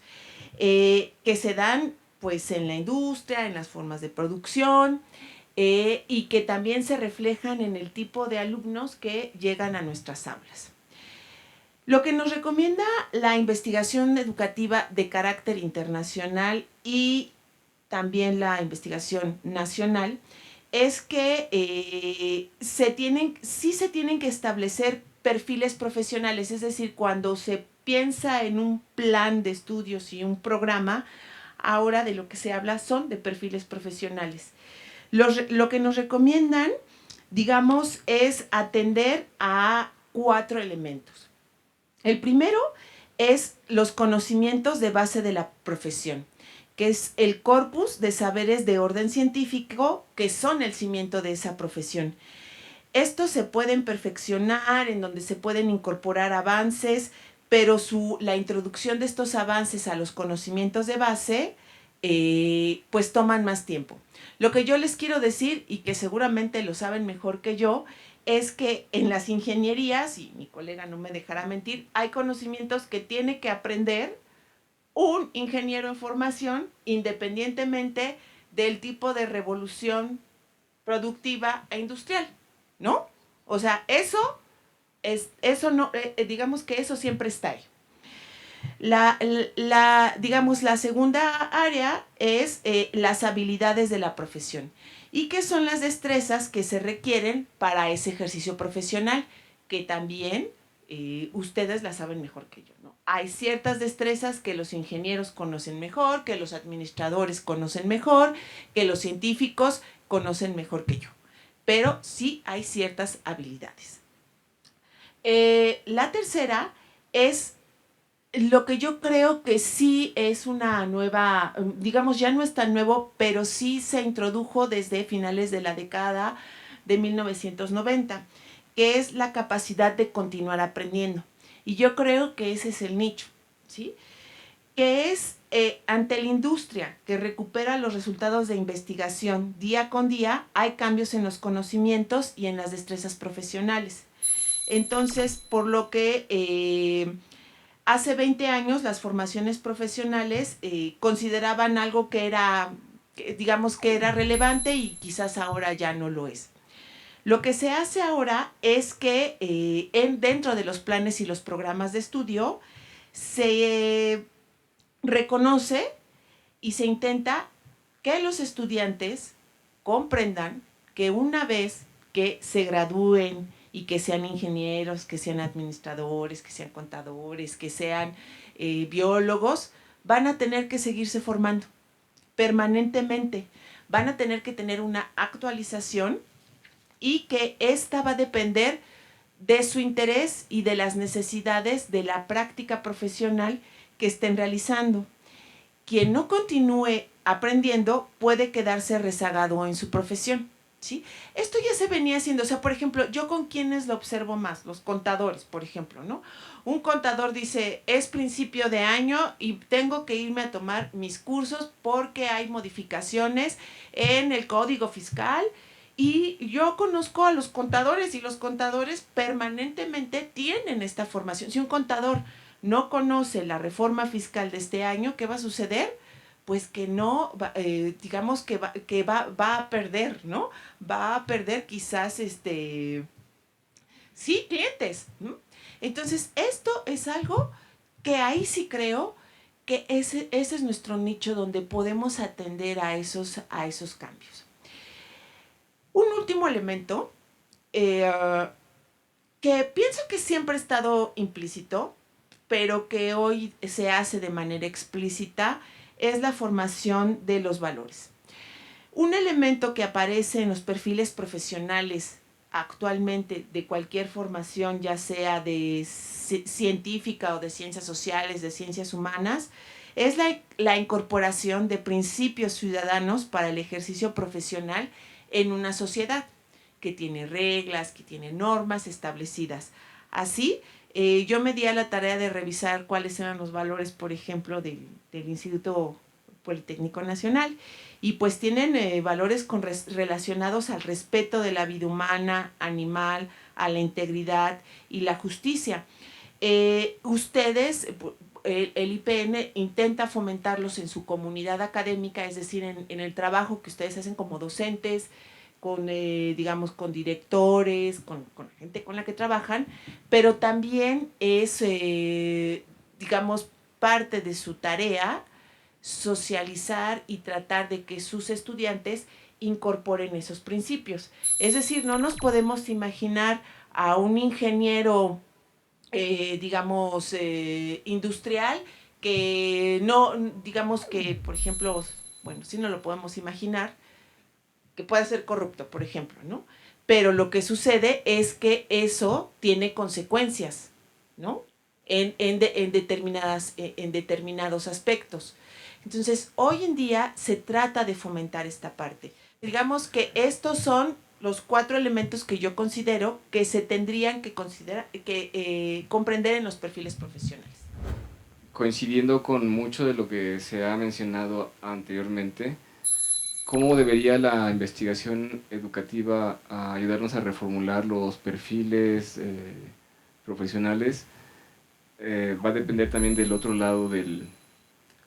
que se dan pues en la industria, en las formas de producción, y que también se reflejan en el tipo de alumnos que llegan a nuestras aulas. Lo que nos recomienda la investigación educativa de carácter internacional y también la investigación nacional es que sí se tienen que establecer perfiles profesionales, es decir, cuando se piensa en un plan de estudios y un programa, ahora de lo que se habla son de perfiles profesionales. Lo que nos recomiendan, digamos, es atender a 4 elementos. El primero es los conocimientos de base de la profesión, que es el corpus de saberes de orden científico que son el cimiento de esa profesión. Estos se pueden perfeccionar, en donde se pueden incorporar avances, pero la introducción de estos avances a los conocimientos de base pues toman más tiempo. Lo que yo les quiero decir, y que seguramente lo saben mejor que yo, es que en las ingenierías, y mi colega no me dejará mentir, hay conocimientos que tiene que aprender un ingeniero en formación independientemente del tipo de revolución productiva e industrial, ¿no? O sea, digamos que eso siempre está ahí. Digamos, la segunda área es las habilidades de la profesión. ¿Y qué son las destrezas que se requieren para ese ejercicio profesional? Que también ustedes la saben mejor que yo, ¿no? Hay ciertas destrezas que los ingenieros conocen mejor, que los administradores conocen mejor, que los científicos conocen mejor que yo, pero sí hay ciertas habilidades. La tercera es lo que yo creo que sí es una nueva, digamos, ya no es tan nuevo, pero sí se introdujo desde finales de la década de 1990, que es la capacidad de continuar aprendiendo. Y yo creo que ese es el nicho, ¿sí? Que es ante la industria que recupera los resultados de investigación día con día, hay cambios en los conocimientos y en las destrezas profesionales. Entonces, por lo que hace 20 años las formaciones profesionales consideraban algo que era, digamos que era relevante y quizás ahora ya no lo es. Lo que se hace ahora es que dentro de los planes y los programas de estudio se reconoce y se intenta que los estudiantes comprendan que una vez que se gradúen y que sean ingenieros, que sean administradores, que sean contadores, que sean biólogos, van a tener que seguirse formando permanentemente. Van a tener que tener una actualización y que esta va a depender de su interés y de las necesidades de la práctica profesional que estén realizando. Quien no continúe aprendiendo puede quedarse rezagado en su profesión, ¿sí? Esto ya se venía haciendo, o sea, por ejemplo, yo con quienes lo observo más, los contadores, por ejemplo, ¿no? Un contador dice, es principio de año y tengo que irme a tomar mis cursos porque hay modificaciones en el código fiscal. Y yo conozco a los contadores y los contadores permanentemente tienen esta formación. Si un contador no conoce la reforma fiscal de este año, ¿qué va a suceder? Pues que no, digamos que va a perder, ¿no? Va a perder quizás, sí, clientes, ¿no? Entonces, esto es algo que ahí sí creo que ese es nuestro nicho donde podemos atender a esos cambios. Un último elemento que pienso que siempre ha estado implícito, pero que hoy se hace de manera explícita, es la formación de los valores. Un elemento que aparece en los perfiles profesionales actualmente de cualquier formación, ya sea de científica o de ciencias sociales, de ciencias humanas, es la incorporación de principios ciudadanos para el ejercicio profesional en una sociedad que tiene reglas, que tiene normas establecidas. Así, yo me di a la tarea de revisar cuáles eran los valores, por ejemplo, del Instituto Politécnico Nacional, y pues tienen valores relacionados al respeto de la vida humana, animal, a la integridad y la justicia. Ustedes, el IPN intenta fomentarlos en su comunidad académica, es decir, en el trabajo que ustedes hacen como docentes, con, digamos, con directores, con gente con la que trabajan, pero también es, digamos, parte de su tarea socializar y tratar de que sus estudiantes incorporen esos principios. Es decir, no nos podemos imaginar a un ingeniero, digamos, industrial que no, digamos que, por ejemplo, bueno, sí no lo podemos imaginar, que pueda ser corrupto, por ejemplo, ¿no? Pero lo que sucede es que eso tiene consecuencias, ¿no? En determinados aspectos. Entonces, hoy en día se trata de fomentar esta parte. Digamos que estos son los 4 elementos que yo considero que se tendrían que comprender en los perfiles profesionales. Coincidiendo con mucho de lo que se ha mencionado anteriormente, ¿cómo debería la investigación educativa ayudarnos a reformular los perfiles profesionales? Va a depender también del otro lado de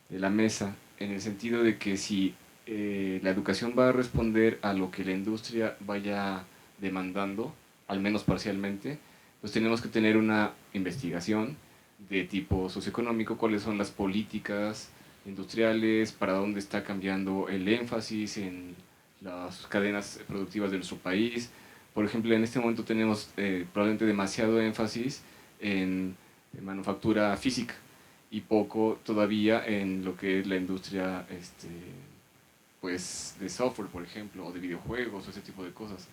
la mesa, en el sentido de que si la educación va a responder a lo que la industria vaya demandando, al menos parcialmente, pues tenemos que tener una investigación de tipo socioeconómico, cuáles son las políticas industriales, para dónde está cambiando el énfasis en las cadenas productivas de nuestro país. Por ejemplo, en este momento tenemos probablemente demasiado énfasis en manufactura física y poco todavía en lo que es la industria pues, de software, por ejemplo, o de videojuegos, o ese tipo de cosas.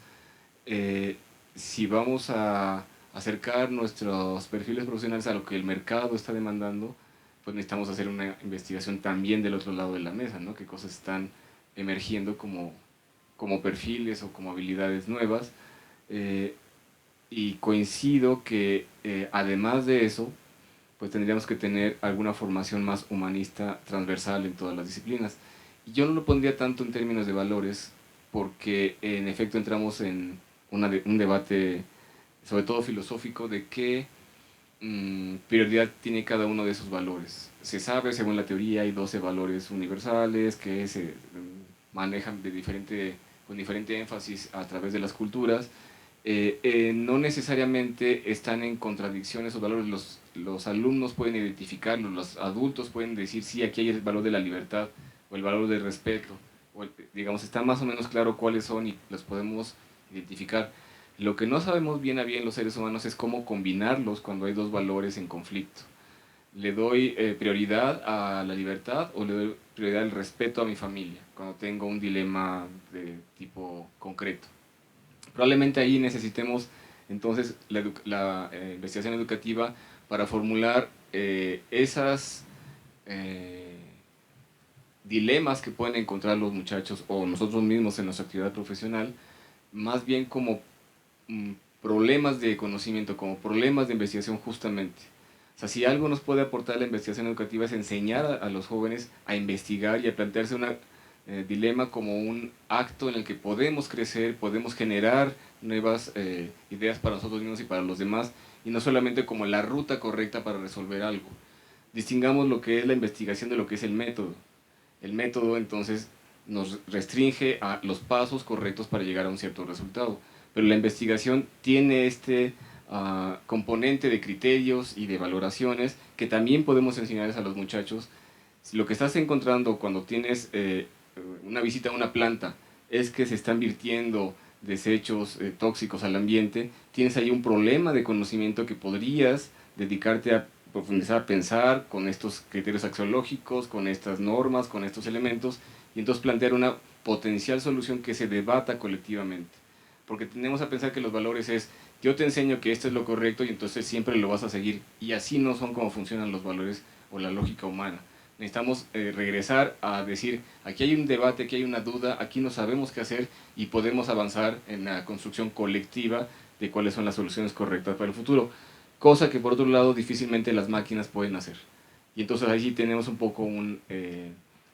Si vamos a acercar nuestros perfiles profesionales a lo que el mercado está demandando, pues necesitamos hacer una investigación también del otro lado de la mesa, ¿no? Qué cosas están emergiendo como perfiles o como habilidades nuevas. Y coincido que además de eso, pues tendríamos que tener alguna formación más humanista transversal en todas las disciplinas. Y yo no lo pondría tanto en términos de valores, porque en efecto entramos en un debate, sobre todo filosófico, de qué prioridad tiene cada uno de esos valores. Se sabe, según la teoría, hay 12 valores universales que se manejan con diferente énfasis a través de las culturas. No necesariamente están en contradicción esos valores, los alumnos pueden identificarlos, los adultos pueden decir, sí, aquí hay el valor de la libertad o el valor del respeto, digamos, está más o menos claro cuáles son y los podemos identificar. Lo que no sabemos bien a bien los seres humanos es cómo combinarlos cuando hay dos valores en conflicto. ¿Le doy prioridad a la libertad o le doy prioridad al respeto a mi familia cuando tengo un dilema de tipo concreto? Probablemente ahí necesitemos entonces la investigación educativa para formular esas dilemas que pueden encontrar los muchachos o nosotros mismos en nuestra actividad profesional, más bien como problemas de conocimiento, como problemas de investigación justamente. O sea, si algo nos puede aportar la investigación educativa es enseñar a los jóvenes a investigar y a plantearse un dilema como un acto en el que podemos crecer, podemos generar nuevas ideas para nosotros mismos y para los demás, y no solamente como la ruta correcta para resolver algo. Distingamos lo que es la investigación de lo que es el método. El método entonces nos restringe a los pasos correctos para llegar a un cierto resultado, pero la investigación tiene componente de criterios y de valoraciones que también podemos enseñarles a los muchachos. Si lo que estás encontrando cuando tienes una visita a una planta es que se están virtiendo desechos tóxicos al ambiente, tienes ahí un problema de conocimiento que podrías dedicarte a profundizar, a pensar con estos criterios axiológicos, con estas normas, con estos elementos, y entonces plantear una potencial solución que se debata colectivamente. Porque tendemos a pensar que los valores es, yo te enseño que esto es lo correcto y entonces siempre lo vas a seguir, y así no son como funcionan los valores o la lógica humana. Necesitamos regresar a decir, aquí hay un debate, aquí hay una duda, aquí no sabemos qué hacer y podemos avanzar en la construcción colectiva de cuáles son las soluciones correctas para el futuro, cosa que por otro lado difícilmente las máquinas pueden hacer. Y entonces allí tenemos un poco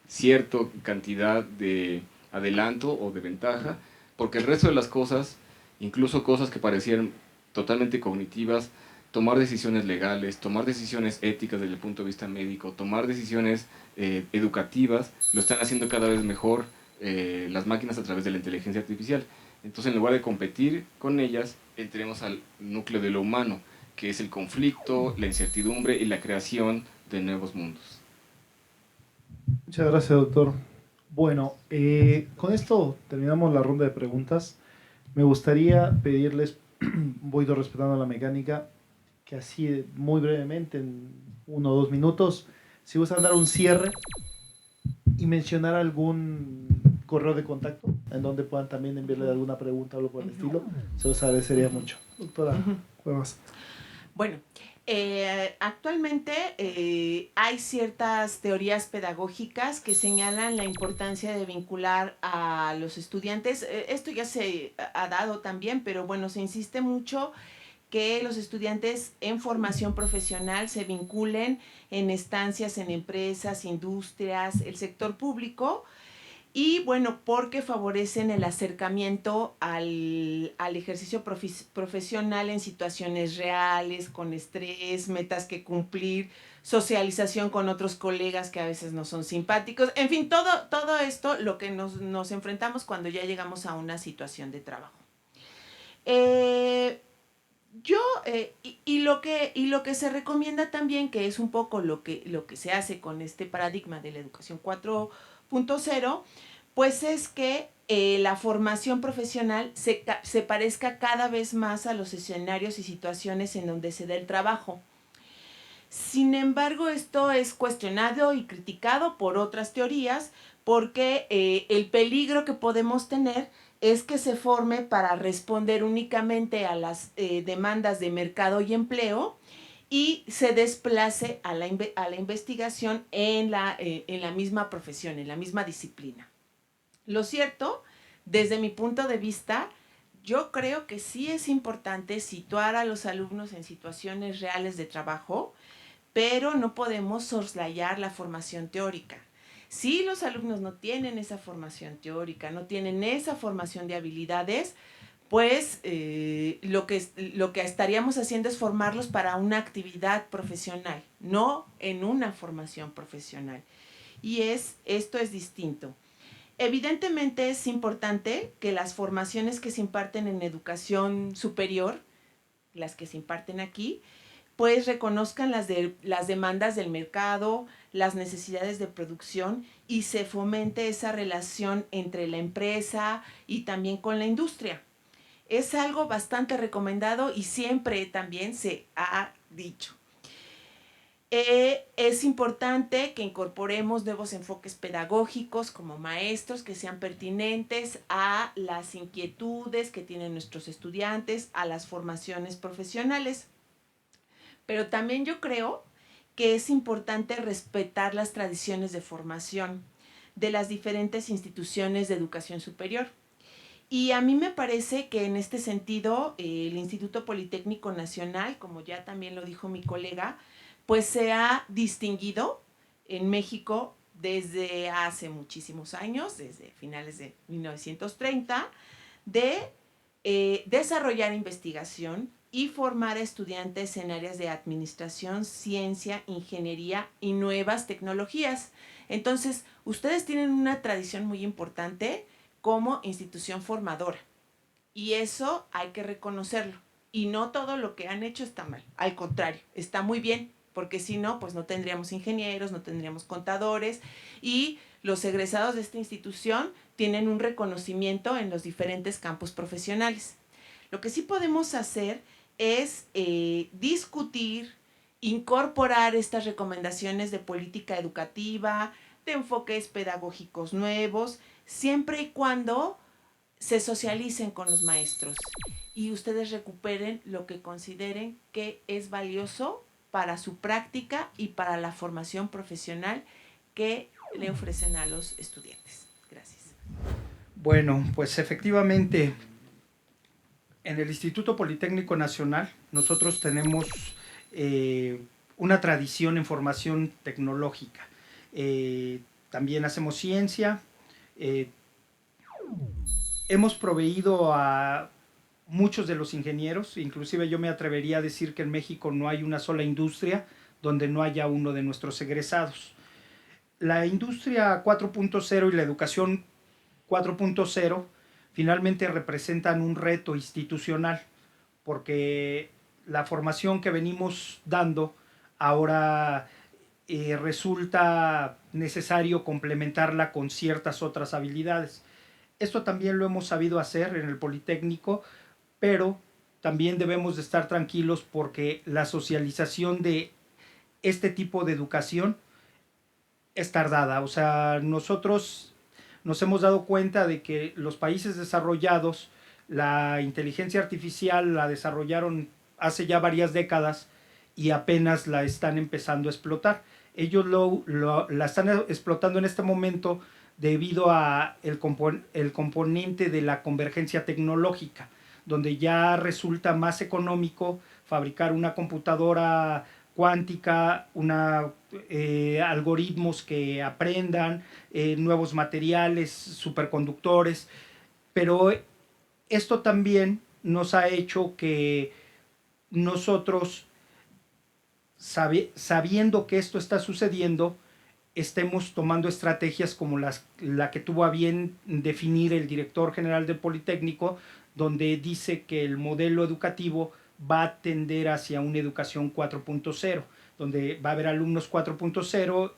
cierta cantidad de adelanto o de ventaja, porque el resto de las cosas, incluso cosas que parecieran totalmente cognitivas, tomar decisiones legales, tomar decisiones éticas desde el punto de vista médico, tomar decisiones educativas, lo están haciendo cada vez mejor las máquinas a través de la inteligencia artificial. Entonces, en lugar de competir con ellas, entremos al núcleo de lo humano, que es el conflicto, la incertidumbre y la creación de nuevos mundos. Muchas gracias, doctor. Bueno, con esto terminamos la ronda de preguntas. Me gustaría pedirles, voy respetando la mecánica, que así muy brevemente, en 1 o 2 minutos, si gustan dar un cierre y mencionar algún correo de contacto en donde puedan también enviarle alguna pregunta o algo por el estilo, se los agradecería mucho. Doctora Cuevas. Bueno, actualmente hay ciertas teorías pedagógicas que señalan la importancia de vincular a los estudiantes. Esto ya se ha dado también, pero bueno, se insiste mucho que los estudiantes en formación profesional se vinculen en estancias en empresas, industrias, el sector público, y bueno, porque favorecen el acercamiento al ejercicio profesional en situaciones reales, con estrés, metas que cumplir, socialización con otros colegas que a veces no son simpáticos, en fin, todo esto lo que nos enfrentamos cuando ya llegamos a una situación de trabajo. Lo que se recomienda también, que es un poco lo que se hace con este paradigma de la educación 4.0, Pues es que la formación profesional se parezca cada vez más a los escenarios y situaciones en donde se da el trabajo. Sin embargo, esto es cuestionado y criticado por otras teorías porque el peligro que podemos tener es que se forme para responder únicamente a las demandas de mercado y empleo y se desplace a la investigación en la misma profesión, en la misma disciplina. Lo cierto, desde mi punto de vista, yo creo que sí es importante situar a los alumnos en situaciones reales de trabajo, pero no podemos soslayar la formación teórica. Si los alumnos no tienen esa formación teórica, no tienen esa formación de habilidades, pues lo que estaríamos haciendo es formarlos para una actividad profesional, no en una formación profesional. Y esto es distinto. Evidentemente es importante que las formaciones que se imparten en educación superior, las que se imparten aquí, pues reconozcan las demandas del mercado, las necesidades de producción y se fomente esa relación entre la empresa y también con la industria. Es algo bastante recomendado y siempre también se ha dicho. Es importante que incorporemos nuevos enfoques pedagógicos como maestros que sean pertinentes a las inquietudes que tienen nuestros estudiantes, a las formaciones profesionales. Pero también yo creo que es importante respetar las tradiciones de formación de las diferentes instituciones de educación superior. Y a mí me parece que en este sentido el Instituto Politécnico Nacional, como ya también lo dijo mi colega, pues se ha distinguido en México desde hace muchísimos años, desde finales de 1930, de desarrollar investigación y formar a estudiantes en áreas de administración, ciencia, ingeniería y nuevas tecnologías. Entonces, ustedes tienen una tradición muy importante como institución formadora. Y eso hay que reconocerlo. Y no todo lo que han hecho está mal. Al contrario, está muy bien, porque si no, pues no tendríamos ingenieros, no tendríamos contadores y los egresados de esta institución tienen un reconocimiento en los diferentes campos profesionales. Lo que sí podemos hacer es discutir, incorporar estas recomendaciones de política educativa, de enfoques pedagógicos nuevos, siempre y cuando se socialicen con los maestros y ustedes recuperen lo que consideren que es valioso para su práctica y para la formación profesional que le ofrecen a los estudiantes. Gracias. Bueno, pues efectivamente, en el Instituto Politécnico Nacional nosotros tenemos una tradición en formación tecnológica. También hacemos ciencia. Hemos proveído a muchos de los ingenieros, inclusive yo me atrevería a decir que en México no hay una sola industria donde no haya uno de nuestros egresados. La industria 4.0 y la educación 4.0 finalmente representan un reto institucional, porque la formación que venimos dando ahora resulta necesario complementarla con ciertas otras habilidades. Esto también lo hemos sabido hacer en el Politécnico, pero también debemos de estar tranquilos porque la socialización de este tipo de educación es tardada. O sea, nosotros nos hemos dado cuenta de que los países desarrollados, la inteligencia artificial la desarrollaron hace ya varias décadas y apenas la están empezando a explotar. Ellos la están explotando en este momento debido a el componente de la convergencia tecnológica, donde ya resulta más económico fabricar una computadora cuántica, algoritmos que aprendan, nuevos materiales, superconductores, pero esto también nos ha hecho que nosotros, sabiendo que esto está sucediendo, estemos tomando estrategias como la que tuvo a bien definir el director general del Politécnico, donde dice que el modelo educativo va a tender hacia una educación 4.0, donde va a haber alumnos 4.0,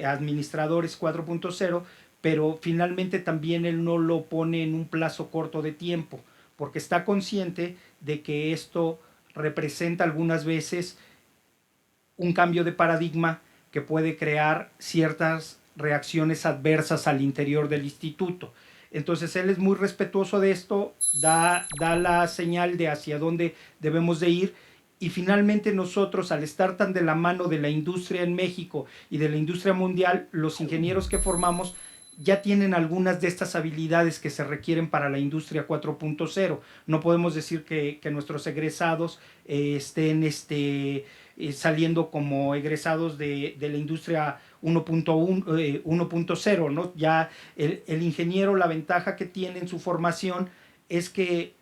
administradores 4.0, pero finalmente también él no lo pone en un plazo corto de tiempo, porque está consciente de que esto representa algunas veces un cambio de paradigma que puede crear ciertas reacciones adversas al interior del instituto. Entonces él es muy respetuoso de esto, da la señal de hacia dónde debemos de ir, y finalmente nosotros, al estar tan de la mano de la industria en México y de la industria mundial, los ingenieros que formamos ya tienen algunas de estas habilidades que se requieren para la industria 4.0. No podemos decir que nuestros egresados estén saliendo como egresados de la industria 1.0, ¿no? Ya el ingeniero, la ventaja que tiene en su formación es que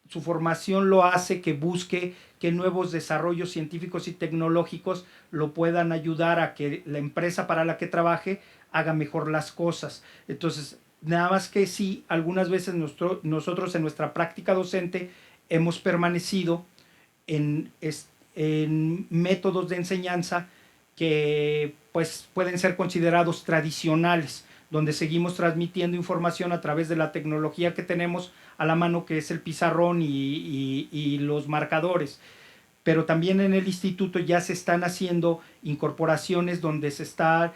su formación lo hace que busque que nuevos desarrollos científicos y tecnológicos lo puedan ayudar a que la empresa para la que trabaje haga mejor las cosas. Entonces, nada más que sí, algunas veces nosotros en nuestra práctica docente hemos permanecido en métodos de enseñanza que pues pueden ser considerados tradicionales, donde seguimos transmitiendo información a través de la tecnología que tenemos a la mano, que es el pizarrón y los marcadores. Pero también en el instituto ya se están haciendo incorporaciones donde se está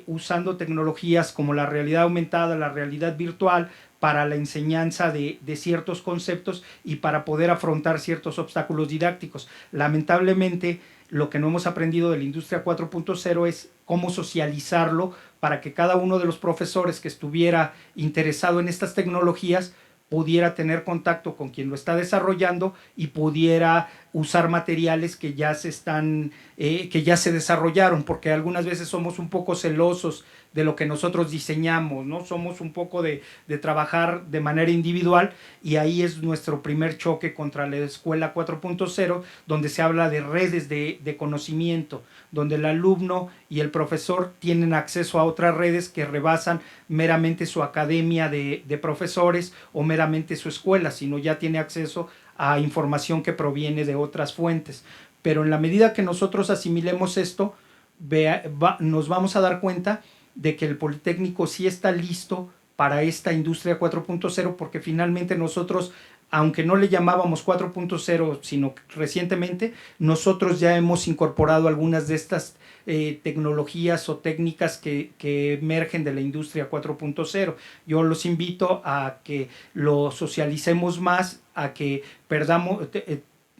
usando tecnologías como la realidad aumentada, la realidad virtual, para la enseñanza de ciertos conceptos y para poder afrontar ciertos obstáculos didácticos. Lamentablemente, lo que no hemos aprendido de la industria 4.0 es cómo socializarlo para que cada uno de los profesores que estuviera interesado en estas tecnologías pudiera tener contacto con quien lo está desarrollando y pudiera usar materiales que ya que ya se desarrollaron, porque algunas veces somos un poco celosos de lo que nosotros diseñamos, ¿no? Somos un poco de trabajar de manera individual, y ahí es nuestro primer choque contra la escuela 4.0, donde se habla de redes de conocimiento, donde el alumno y el profesor tienen acceso a otras redes que rebasan meramente su academia de profesores o meramente su escuela, sino ya tiene acceso a información que proviene de otras fuentes. Pero en la medida que nosotros asimilemos esto, nos vamos a dar cuenta de que el Politécnico sí está listo para esta industria 4.0, porque finalmente nosotros, aunque no le llamábamos 4.0, sino recientemente, nosotros ya hemos incorporado algunas de estas tecnologías o técnicas que emergen de la industria 4.0. Yo los invito a que lo socialicemos más, a que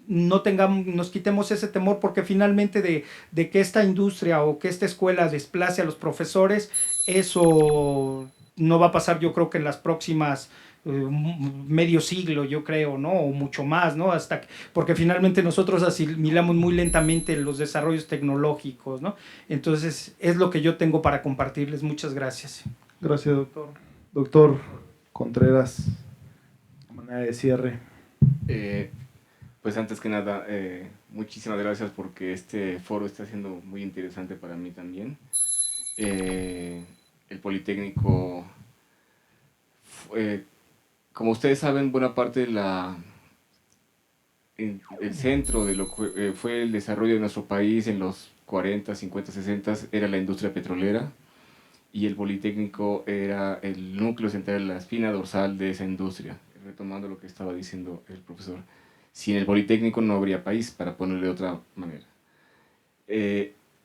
nos quitemos ese temor, porque finalmente de que esta industria o que esta escuela desplace a los profesores, eso no va a pasar, yo creo que en las próximas medio siglo, yo creo, ¿no? O mucho más, ¿no? Porque finalmente nosotros asimilamos muy lentamente los desarrollos tecnológicos, ¿no? Entonces, es lo que yo tengo para compartirles. Muchas gracias. Gracias, doctor. Doctor Contreras, manera de cierre. Pues antes que nada, muchísimas gracias, porque este foro está siendo muy interesante para mí también. El Politécnico, como ustedes saben, buena parte de el centro de lo que fue el desarrollo de nuestro país en los 40, 50, 60 era la industria petrolera, y el Politécnico era el núcleo central, la espina dorsal de esa industria, retomando lo que estaba diciendo el profesor. Sin el Politécnico no habría país, para ponerlo de otra manera.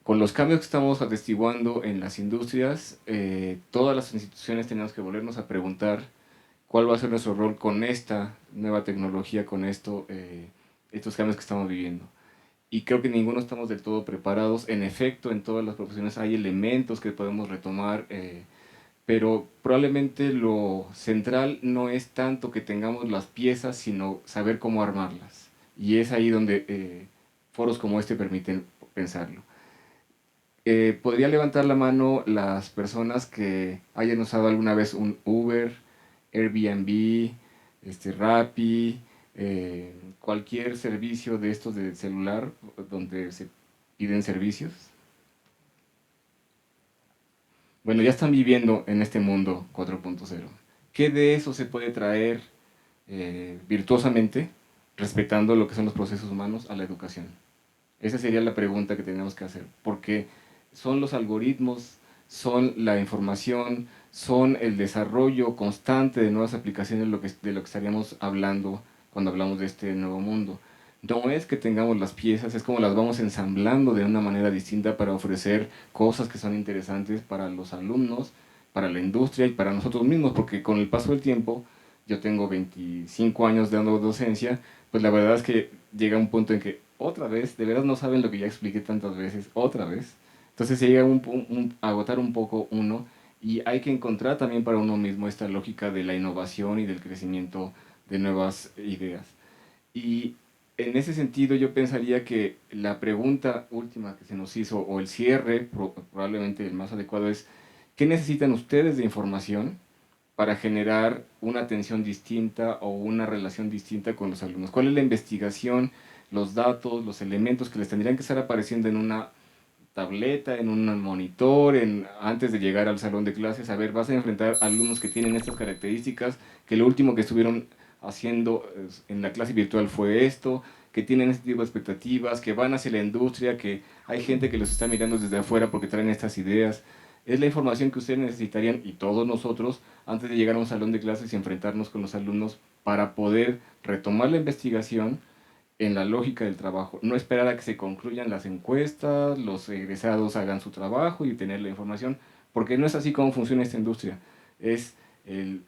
Con los cambios que estamos atestiguando en las industrias, todas las instituciones tenemos que volvernos a preguntar cuál va a ser nuestro rol con esta nueva tecnología, con estos cambios que estamos viviendo. Y creo que ninguno estamos del todo preparados. En efecto, en todas las profesiones hay elementos que podemos retomar, pero probablemente lo central no es tanto que tengamos las piezas, sino saber cómo armarlas. Y es ahí donde foros como este permiten pensarlo. ¿Podría levantar la mano las personas que hayan usado alguna vez un Uber, Airbnb, Rappi, cualquier servicio de estos de celular donde se piden servicios? Bueno, ya están viviendo en este mundo 4.0. ¿Qué de eso se puede traer virtuosamente, respetando lo que son los procesos humanos, a la educación? Esa sería la pregunta que tenemos que hacer, porque son los algoritmos, son la información, son el desarrollo constante de nuevas aplicaciones de lo que estaríamos hablando cuando hablamos de este nuevo mundo. No es que tengamos las piezas, es como las vamos ensamblando de una manera distinta para ofrecer cosas que son interesantes para los alumnos, para la industria y para nosotros mismos, porque con el paso del tiempo, yo tengo 25 años dando docencia, pues la verdad es que llega un punto en que otra vez, de verdad no saben lo que ya expliqué tantas veces, otra vez. Entonces se llega a agotar un poco uno, y hay que encontrar también para uno mismo esta lógica de la innovación y del crecimiento de nuevas ideas. Y en ese sentido yo pensaría que la pregunta última que se nos hizo, o el cierre, probablemente el más adecuado, es ¿qué necesitan ustedes de información para generar una atención distinta o una relación distinta con los alumnos? ¿Cuál es la investigación, los datos, los elementos que les tendrían que estar apareciendo en una tableta, en un monitor, antes de llegar al salón de clases? A ver, vas a enfrentar alumnos que tienen estas características, que lo último que estuvieron haciendo en la clase virtual fue esto, que tienen este tipo de expectativas, que van hacia la industria, que hay gente que los está mirando desde afuera porque traen estas ideas. Es la información que ustedes necesitarían, y todos nosotros, antes de llegar a un salón de clases y enfrentarnos con los alumnos, para poder retomar la investigación en la lógica del trabajo. No esperar a que se concluyan las encuestas, los egresados hagan su trabajo y tener la información, porque no es así como funciona esta industria. Es el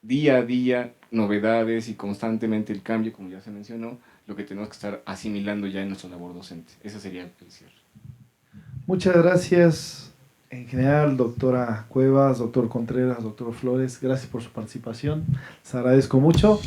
día a día, novedades y constantemente el cambio, como ya se mencionó, lo que tenemos que estar asimilando ya en nuestra labor docente. Ese sería el cierre. Muchas gracias en general, doctora Cuevas, doctor Contreras, doctor Flores. Gracias por su participación. Les agradezco mucho.